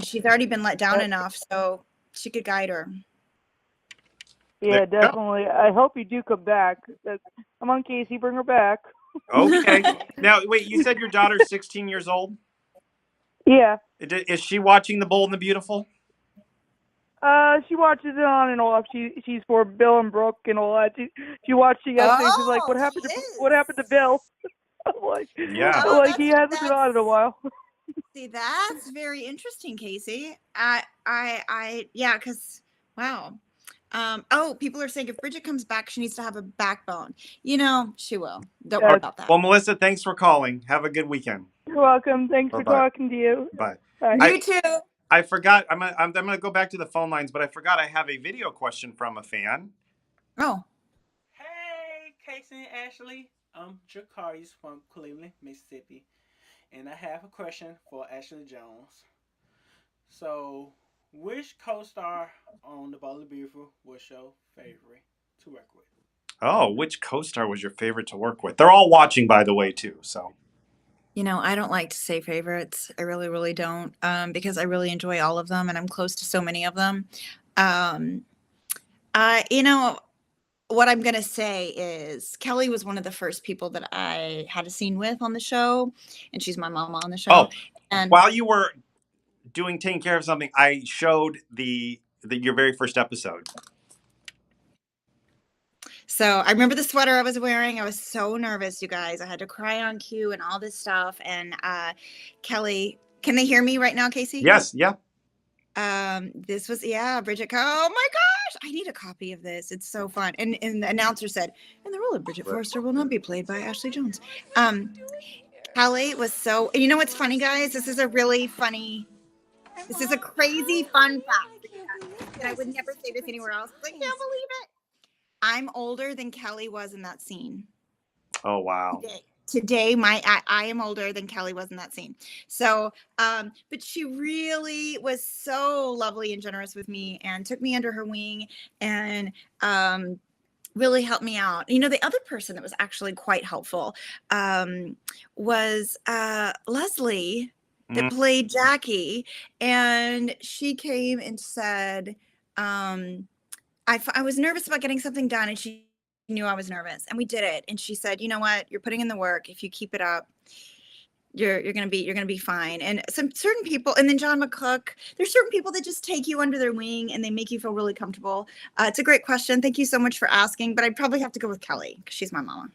she's already been let down enough, so she could guide her. Yeah, definitely. I hope you do come back. Come on, Casey, bring her back. Okay. Now, wait, you said your daughter's 16 years old? Yeah. Is she watching The Bold and the Beautiful? She watches it on and off. She's for Bill and Brooke and all that. She watched it yesterday. She's like, "What happened to Bill?" I'm like, yeah. He hasn't been on in a while. See, that's very interesting, Casey. Yeah, because wow. People are saying if Bridget comes back, she needs to have a backbone. She will. Don't worry about that. Well, Melissa, thanks for calling. Have a good weekend. You're welcome. Thanks for talking to you. Bye. You too. I forgot. I'm gonna go back to the phone lines, but I forgot I have a video question from a fan. Oh. Hey, Casey and Ashley. I'm Jacarius from Cleveland, Mississippi, and I have a question for Ashley Jones. So, which co-star on The Bold and Beautiful was your favorite to work with? Oh, which co-star was your favorite to work with? They're all watching, by the way, too. So. I don't like to say favorites. I really, really don't, because I really enjoy all of them, and I'm close to so many of them. What I'm going to say is Kelly was one of the first people that I had a scene with on the show, and she's my mama on the show. Oh, and while you were taking care of something, I showed your very first episode. So I remember the sweater I was wearing. I was so nervous, you guys. I had to cry on cue and all this stuff. And Kelly, can they hear me right now, Casey? Yes. Yeah. This was, Bridget. Oh my gosh, I need a copy of this. It's so fun. And the announcer said, and the role of Bridget Forrester will not be played by Ashley Jones. Kelly was so, what's funny, guys? This is a crazy fun fact. And I would never say this anywhere else. I can't believe it. I'm older than Kelly was in that scene. Oh, wow. Today I am older than Kelly was in that scene. So, but she really was so lovely and generous with me, and took me under her wing, and really helped me out. The other person that was actually quite helpful was Leslie, that played Jackie, and she came and said, I was nervous about getting something done, and she knew I was nervous, and we did it. And she said, "You know what? You're putting in the work. If you keep it up, you're gonna be fine." And some certain people, and then John McCook, there's certain people that just take you under their wing and they make you feel really comfortable. It's a great question. Thank you so much for asking, but I'd probably have to go with Kelly because she's my mama.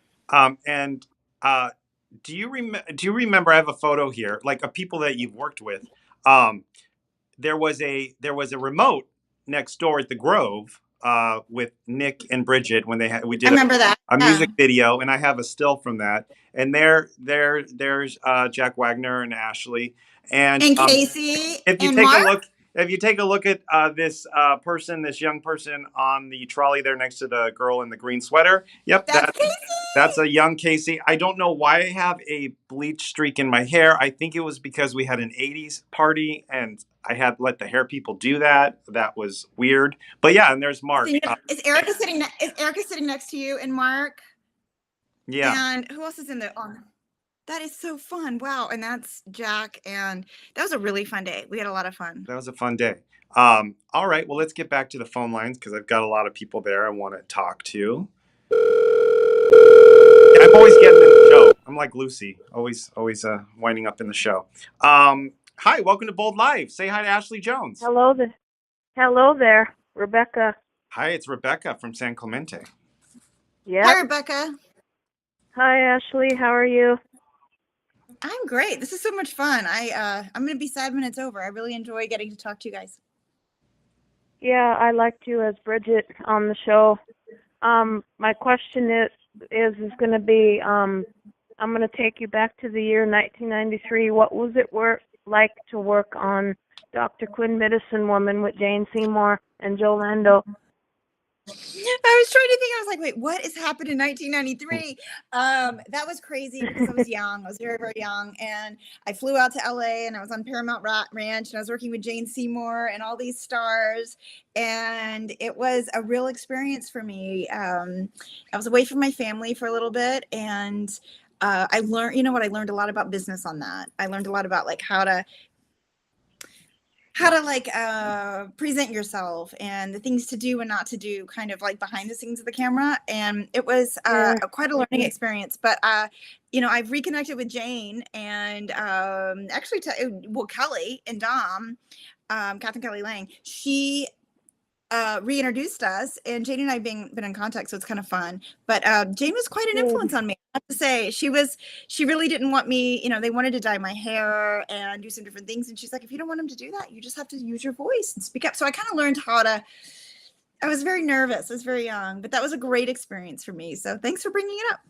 Do you remember? I have a photo here, like of people that you've worked with. There was a remote next door at the Grove. With Nick and Bridget when we did a music video, and I have a still from that. And there's Jack Wagner and Ashley and Casey. If you take a look at this young person on the trolley there next to the girl in the green sweater. Yep, that's a young Casey. I don't know why I have a bleach streak in my hair. I think it was because we had an 80s party and I had let the hair people do that. That was weird. But yeah, and there's Mark. Is Erica sitting next to you and Mark? Yeah. And who else is in there? That is so fun. Wow. And that's Jack. And that was a really fun day. We had a lot of fun. That was a fun day. All right, well, let's get back to the phone lines because I've got a lot of people there I want to talk to. I'm always getting in the show. I'm like Lucy, always winding up in the show. Hi, welcome to Bold Live. Say hi to Ashley Jones. Hello there. Hello there, Rebecca. Hi, it's Rebecca from San Clemente. Yeah. Hi, Rebecca. Hi, Ashley. How are you? I'm great. This is so much fun. I'm going to be 7 minutes over. I really enjoy getting to talk to you guys. Yeah, I liked you as Bridget on the show. My question is going to be, I'm going to take you back to the year 1993. What was it like to work on Dr. Quinn, Medicine Woman with Jane Seymour and Joe Lando? I was trying to think. I was like, wait, what has happened in 1993? That was crazy because I was young. I was very, very young. And I flew out to LA and I was on Paramount Ranch and I was working with Jane Seymour and all these stars. And it was a real experience for me. I was away from my family for a little bit. And I learned, I learned a lot about business on that. I learned a lot about like how to present yourself and the things to do and not to do, kind of like behind the scenes of the camera. And it was quite a learning experience. But I've reconnected with Jane and actually Kelly and Dom, Catherine Kelly Lang. She reintroduced us, and Jane and I have been in contact, so it's kind of fun. But Jane was quite an influence on me, I have to say. She really didn't want me, they wanted to dye my hair and do some different things, and she's like, if you don't want them to do that, you just have to use your voice and speak up. So I kind of learned I was very nervous. I was very young, but that was a great experience for me. So thanks for bringing it up.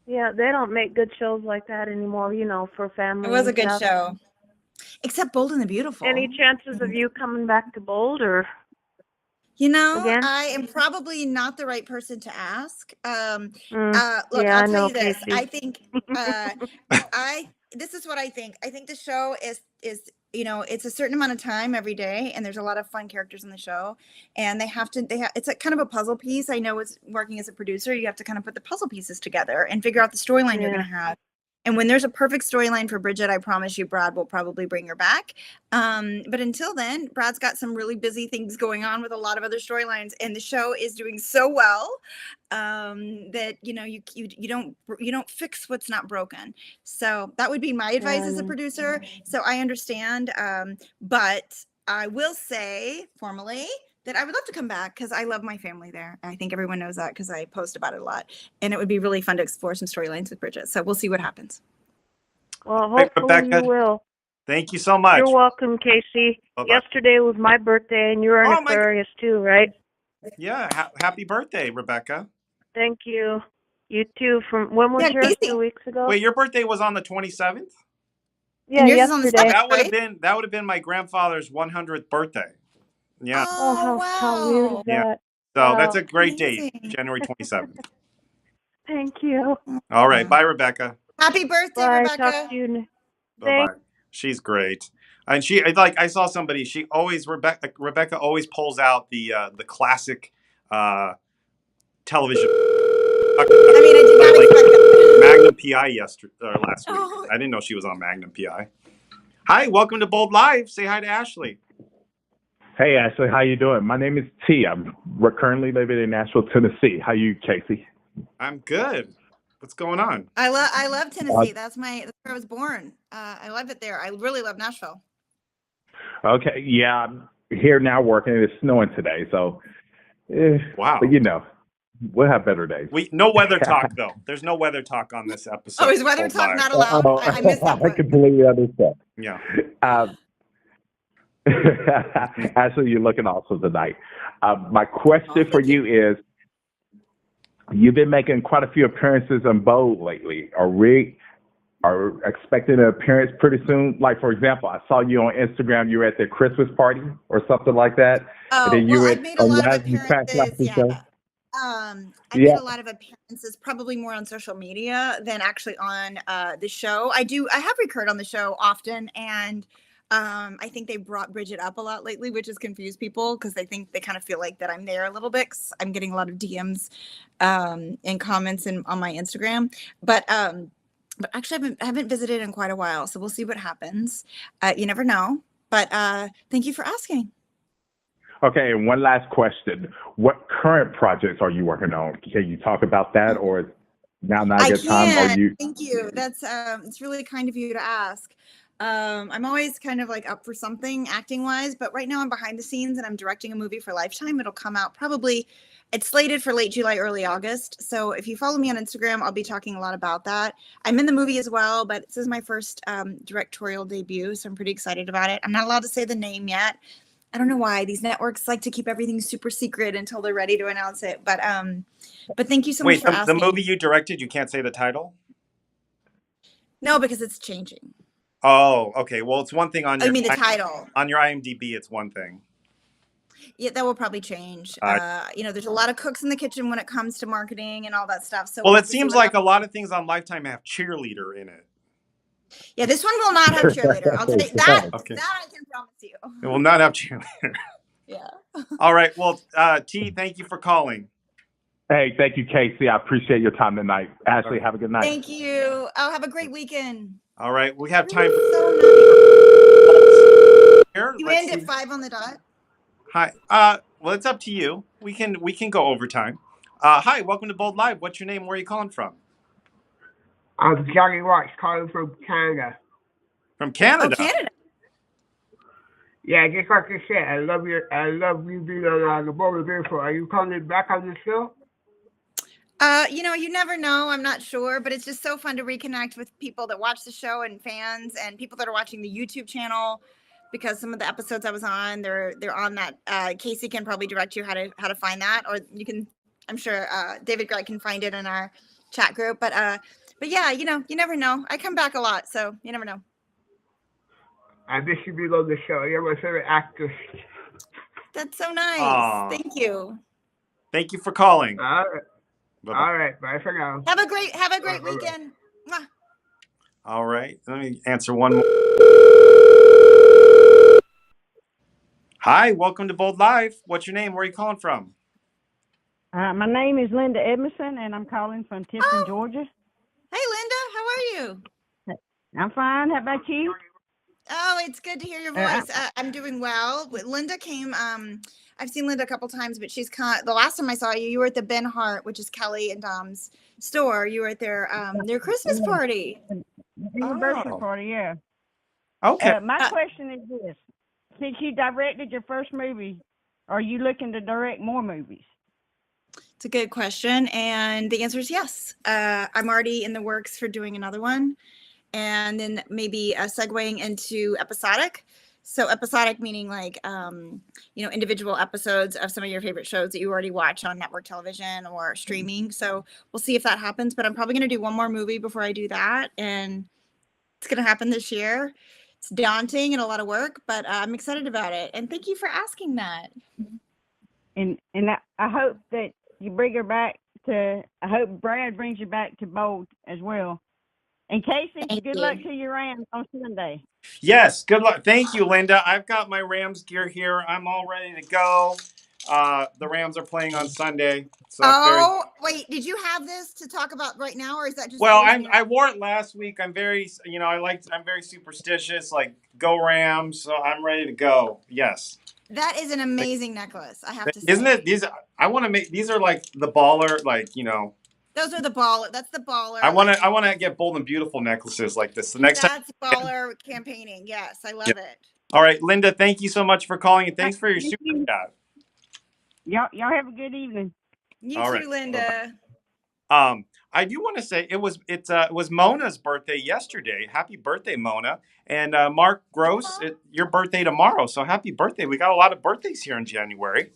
Yeah, they don't make good shows like that anymore, for family. It was a good show. Except Bold and the Beautiful. Any chances of you coming back to Bold or... Again? I am probably not the right person to ask. Look, I'll tell you this. Casey. I think this is what I think. I think the show is it's a certain amount of time every day, and there's a lot of fun characters in the show, and it's a kind of a puzzle piece. I know it's working as a producer. You have to kind of put the puzzle pieces together and figure out the storyline you're going to have. And when there's a perfect storyline for Bridget, I promise you, Brad will probably bring her back. But until then, Brad's got some really busy things going on with a lot of other storylines, and the show is doing so well that you don't fix what's not broken. So that would be my advice as a producer. So I understand, but I will say formally that I would love to come back because I love my family there. I think everyone knows that because I post about it a lot. And it would be really fun to explore some storylines with Bridget. So we'll see what happens. Well, hopefully you will. Thank you so much. You're welcome, Casey. Bye-bye. Yesterday was my birthday, and you were an Aquarius too, right? Yeah. Happy birthday, Rebecca. Thank you. You too. When was yours? 2 weeks ago? Wait, your birthday was on the 27th? Yeah, yesterday. That would have been my grandfather's 100th birthday. Yeah. Oh, how weird is that? Yeah. So that's a great date, January 27th. Thank you. All right. Bye, Rebecca. Happy birthday, Bye. Rebecca. Talk to you. Bye-bye. She's great. And I saw somebody, Rebecca always pulls out the classic television. I did not expect that. Magnum PI last week. I didn't know she was on Magnum PI. Hi, welcome to Bold Live. Say hi to Ashley. Hey, Ashley, how you doing? My name is T. We're currently living in Nashville, Tennessee. How you, Casey? I'm good. What's going on? I love Tennessee. That's where I was born. I love it there. I really love Nashville. Okay, yeah, I'm here now working. It's snowing today, so wow. But we'll have better days. No weather talk though. There's no weather talk on this episode. Oh, is weather talk not allowed? I missed that part. I completely understand. Yeah. Ashley, you're looking awesome tonight. My question for you is, you've been making quite a few appearances on Bold lately. Are we expecting an appearance pretty soon? Like, for example, I saw you on Instagram. You were at the Christmas party or something like that. Oh, and then you I've made a lot of appearances. Yeah. I made a lot of appearances, probably more on social media than actually on the show. I have recurred on the show often, and I think they brought Bridget up a lot lately, which has confused people because they kind of feel like that I'm there a little bit. 'Cause I'm getting a lot of DMs and comments on my Instagram. But But actually, I haven't visited in quite a while, so we'll see what happens. You never know. But thank you for asking. Okay, and one last question. What current projects are you working on? Can you talk about that, or is now not a I good time? Or can. you? Thank you. That's it's really kind of you to ask. I'm always kind of like up for something acting wise, but right now I'm behind the scenes and I'm directing a movie for Lifetime. It'll come out probably, it's slated for late July, early August. So if you follow me on Instagram, I'll be talking a lot about that. I'm in the movie as well, but this is my first directorial debut, so I'm pretty excited about it. I'm not allowed to say the name yet. I don't know why these networks like to keep everything super secret until they're ready to announce it. But thank you so much Wait, for the asking. movie you directed, you can't say the title? No, because it's changing. Oh, okay. Well, it's one thing on I your mean the title. on your IMDb. It's one thing. Yeah, that will probably change. There's a lot of cooks in the kitchen when it comes to marketing and all that stuff. So Well, we'll it have to see seems what like a happens. lot of things on Lifetime have cheerleader in it. Yeah, this one will not have cheerleader. I'll tell you that. Okay. That I can promise you. It will not have cheerleader. Yeah. All right. Well, T, thank you for calling. Hey, thank you, Casey. I appreciate your time tonight. Ashley, have a good night. Thank you. Oh, have a great weekend. All right. We have time for You end at 5 on the dot. Hi. Well, it's up to you. We can go overtime. Hi. Welcome to Bold Live. What's your name? Where are you calling from? I'm Johnny Watts calling from Canada. From Canada. Oh, Canada. Yeah, just like I said, I love you being on the Bold and Beautiful. Are you calling back on the show? You never know. I'm not sure, but it's just so fun to reconnect with people that watch the show and fans and people that are watching the YouTube channel, because some of the episodes I was on, they're on that. Casey can probably direct you how to find that, or you can. I'm sure David Gregg can find it in our chat group. But yeah, you never know. I come back a lot, so you never know. I miss you being on the show. You're my favorite actress. That's so nice. Aww. Thank you. Thank you for calling. All right. Bye-bye. All right. Bye for now. Have a great weekend. Mwah. All right. Let me answer one more. Hi. Welcome to Bold Live. What's your name? Where are you calling from? My name is Linda Edmondson, and I'm calling from Tifton, Georgia. Hey, Linda. How are you? I'm fine. How about you? Oh, it's good to hear your voice. I'm doing well. Linda came. I've seen Linda a couple times, but the last time I saw you, you were at the Ben Hart, which is Kelly and Dom's store. You were at their Christmas party. Birthday party, yeah. Okay. My question is this: since you directed your first movie, are you looking to direct more movies? It's a good question, and the answer is yes. I'm already in the works for doing another one. And then maybe segueing into episodic. So episodic meaning like, individual episodes of some of your favorite shows that you already watch on network television or streaming. So we'll see if that happens, but I'm probably going to do one more movie before I do that. And it's going to happen this year. It's daunting and a lot of work, but I'm excited about it. And thank you for asking that. And I hope that you bring her back I hope Brad brings you back to Bold as well. And Casey, good luck to your Rams on Sunday. Yes, good luck. Thank you, Linda. I've got my Rams gear here. I'm all ready to go. The Rams are playing on Sunday. So wait, did you have this to talk about right now, or is that just? Well, I wore it last week. I'm very, I'm very superstitious. Like, go Rams. So I'm ready to go. Yes. That is an amazing necklace. I have to say. Isn't it? These are like the baller, Those are the baller. That's the baller. I want to get bold and beautiful necklaces like this. The next time. That's baller campaigning. Yes, I love it. All right, Linda. Thank you so much for calling, and thanks for your super chat. Y'all have a good evening. You too, Linda. Bye-bye. I do want to say it was Mona's birthday yesterday. Happy birthday, Mona! And Mark Gross, your birthday tomorrow. So happy birthday! We got a lot of birthdays here in January.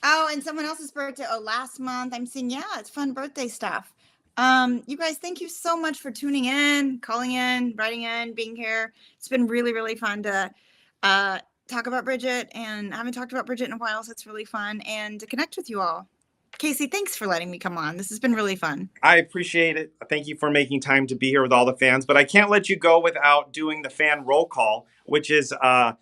Oh, and someone else's birthday. Oh, last month. I'm seeing, it's fun birthday stuff. You guys, thank you so much for tuning in, calling in, writing in, being here. It's been really, really fun to talk about Bridget, and I haven't talked about Bridget in a while, so it's really fun, and to connect with you all. Casey, thanks for letting me come on. This has been really fun. I appreciate it. Thank you for making time to be here with all the fans, but I can't let you go without doing the fan roll call, which is our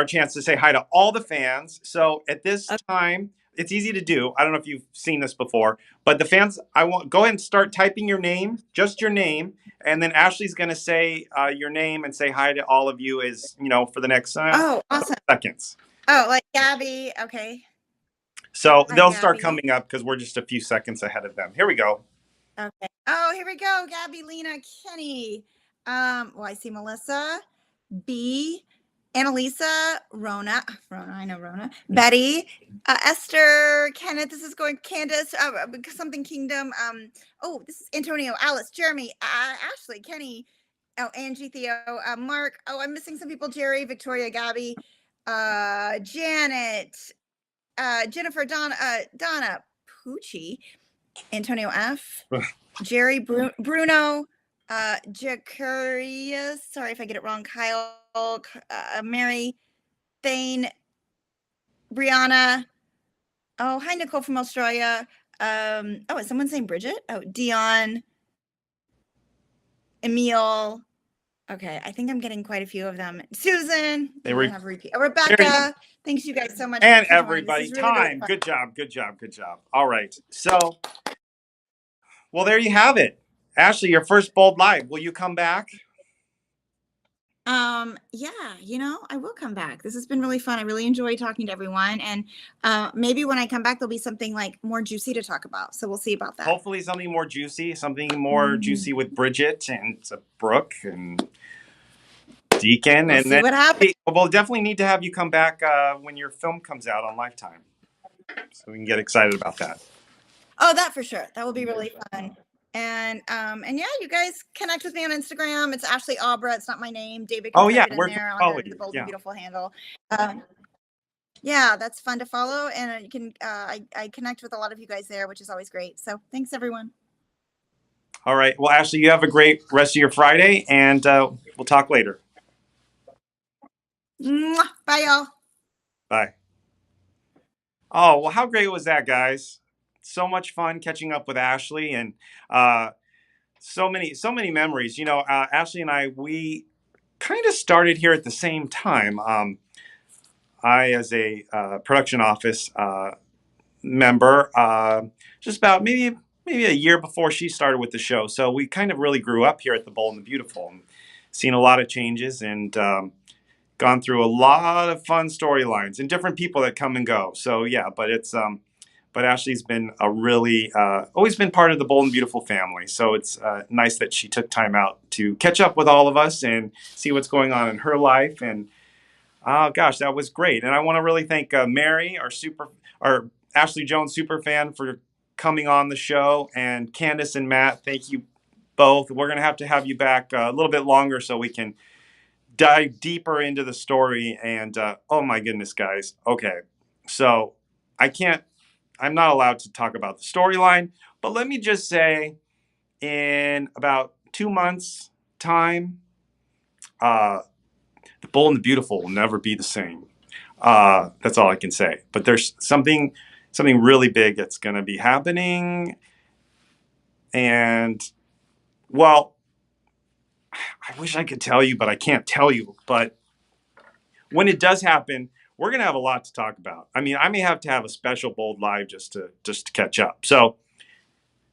chance to say hi to all the fans. So at this time, It's easy to do. I don't know if you've seen this before, but the fans, go ahead and start typing your name, just your name, and then Ashley's going to say your name and say hi to all of you for the next awesome. seconds. Oh, like Gabby. Okay. So they'll start coming up because we're just a few seconds ahead of them. Here we go. Okay. Oh, here we go. Gabby, Lena, Kenny. I see Melissa, B, Annalisa, Rona, I know Rona, Betty, Esther, Kenneth, this is going, Candace, something Kingdom, this is Antonio, Alice, Jeremy, Ashley, Kenny, Angie, Theo, Mark, I'm missing some people, Jerry, Victoria, Gabby, Janet, Jennifer, Donna, Poochie, Antonio F, Jerry, Bruno, Jacarius, sorry if I get it wrong, Kyle, Mary, Thane, Brianna. Oh, hi, Nicole from Australia. Is someone saying Bridget? Oh, Dion, Emil. Okay, I think I'm getting quite a few of them. Susan, have repeat. Rebecca, thanks you guys so much. And everybody, time. Good job. All right. So, well, there you have it. Ashley, your first Bold Live. Will you come back? Yeah, I will come back. This has been really fun. I really enjoy talking to everyone. And maybe when I come back, there'll be something like more juicy to talk about. So we'll see about that. Hopefully something more juicy, juicy with Bridget and Brooke and Deacon. We'll see what happens. We'll definitely need to have you come back when your film comes out on Lifetime. So we can get excited about that. Oh, that for sure. That will be really fun. And yeah, you guys connect with me on Instagram. It's Ashley Abra. It's not my name. David can type it in there on the Bold and Beautiful handle. Yeah, that's fun to follow, and you can I connect with a lot of you guys there, which is always great. So thanks, everyone. All right. Well, Ashley, you have a great rest of your Friday, and we'll talk later. Mwah. Bye, y'all. Bye. Oh, well, how great was that, guys? So much fun catching up with Ashley, and so many memories. Ashley and I, we kind of started here at the same time. I, as a production office member, just about maybe a year before she started with the show. So we kind of really grew up here at the Bold and the Beautiful, and seen a lot of changes, and gone through a lot of fun storylines and different people that come and go. So yeah, but Ashley's been always been part of the Bold and Beautiful family. So it's nice that she took time out to catch up with all of us and see what's going on in her life. And gosh, that was great. And I want to really thank Mary, our Ashley Jones super fan, for coming on the show, and Candace and Matt. Thank you both. We're going to have you back a little bit longer so we can dive deeper into the story. And oh my goodness, guys. Okay, so I'm not allowed to talk about the storyline, but let me just say, in about 2 months' time, the Bold and the Beautiful will never be the same. That's all I can say. But there's something really big that's going to be happening. And, well, I wish I could tell you, but I can't tell you. But when it does happen, we're going to have a lot to talk about. I mean, I may have to have a special Bold Live just to catch up. So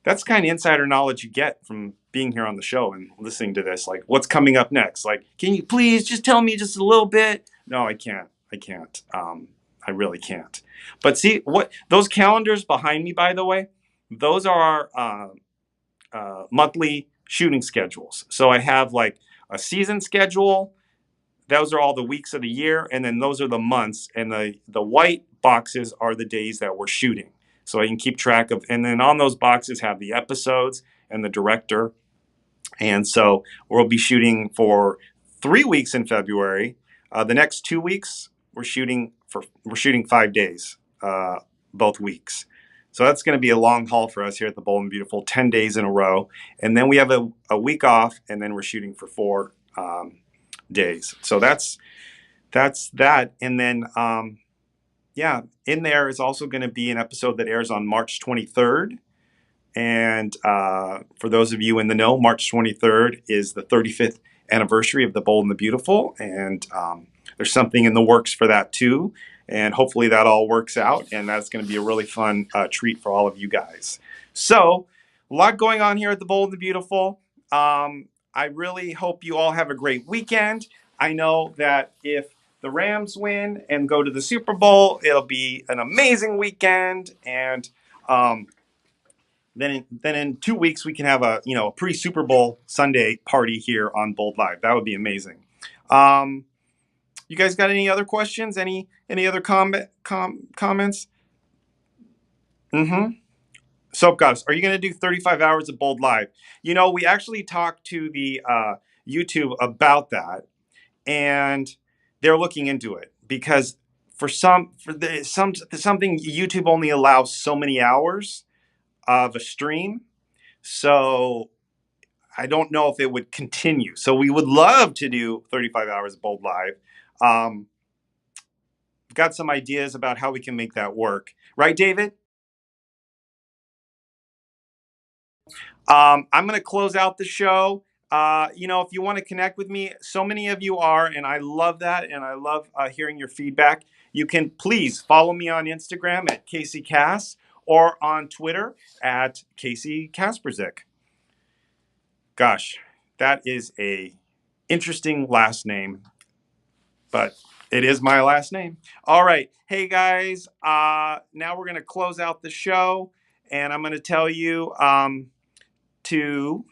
that's kind of insider knowledge you get from being here on the show and listening to this. Like, what's coming up next? Like, can you please just tell me just a little bit? No, I can't. I really can't. But see, those calendars behind me, by the way, those are our monthly shooting schedules. So I have like a season schedule. Those are all the weeks of the year, and then those are the months, and the white boxes are the days that we're shooting. So I can keep track of, and then on those boxes have the episodes and the director. And so we'll be shooting for 3 weeks in February. The next 2 weeks we're shooting 5 days, both weeks. So that's going to be a long haul for us here at the Bold and Beautiful, 10 days in a row. And then we have a week off, and then we're shooting for 4 days. So that's that. And then in there is also going to be an episode that airs on March 23rd. And for those of you in the know, March 23rd is the 35th anniversary of the Bold and the Beautiful, and there's something in the works for that too. And hopefully that all works out, and that's going to be a really fun treat for all of you guys. So, a lot going on here at the Bold and the Beautiful. I really hope you all have a great weekend. I know that if the Rams win and go to the Super Bowl, it'll be an amazing weekend. And then in 2 weeks we can have a pre-Super Bowl Sunday party here on Bold Live. That would be amazing. You guys got any other questions? Any other comments? Mm-hmm. Soap Goddess, are you going to do 35 hours of Bold Live? We actually talked to the YouTube about that, and they're looking into it because something YouTube only allows so many hours of a stream. So I don't know if it would continue. So we would love to do 35 hours of Bold Live. We've got some ideas about how we can make that work. Right, David? I'm going to close out the show. If you want to connect with me, so many of you are, and I love that, and I love hearing your feedback. You can please follow me on Instagram at Casey Cass or on Twitter at Casey Kasprzyk. Gosh, that is a interesting last name, but it is my last name. All right. Hey, guys, now we're going to close out the show, and I'm going to tell you to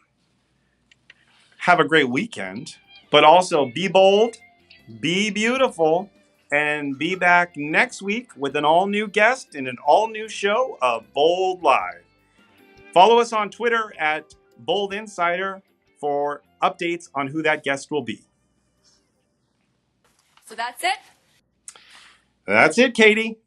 have a great weekend, but also be bold, be beautiful, and be back next week with an all-new guest and an all-new show of Bold Live. Follow us on Twitter at Bold Insider for updates on who that guest will be. So that's it? That's it, Katie.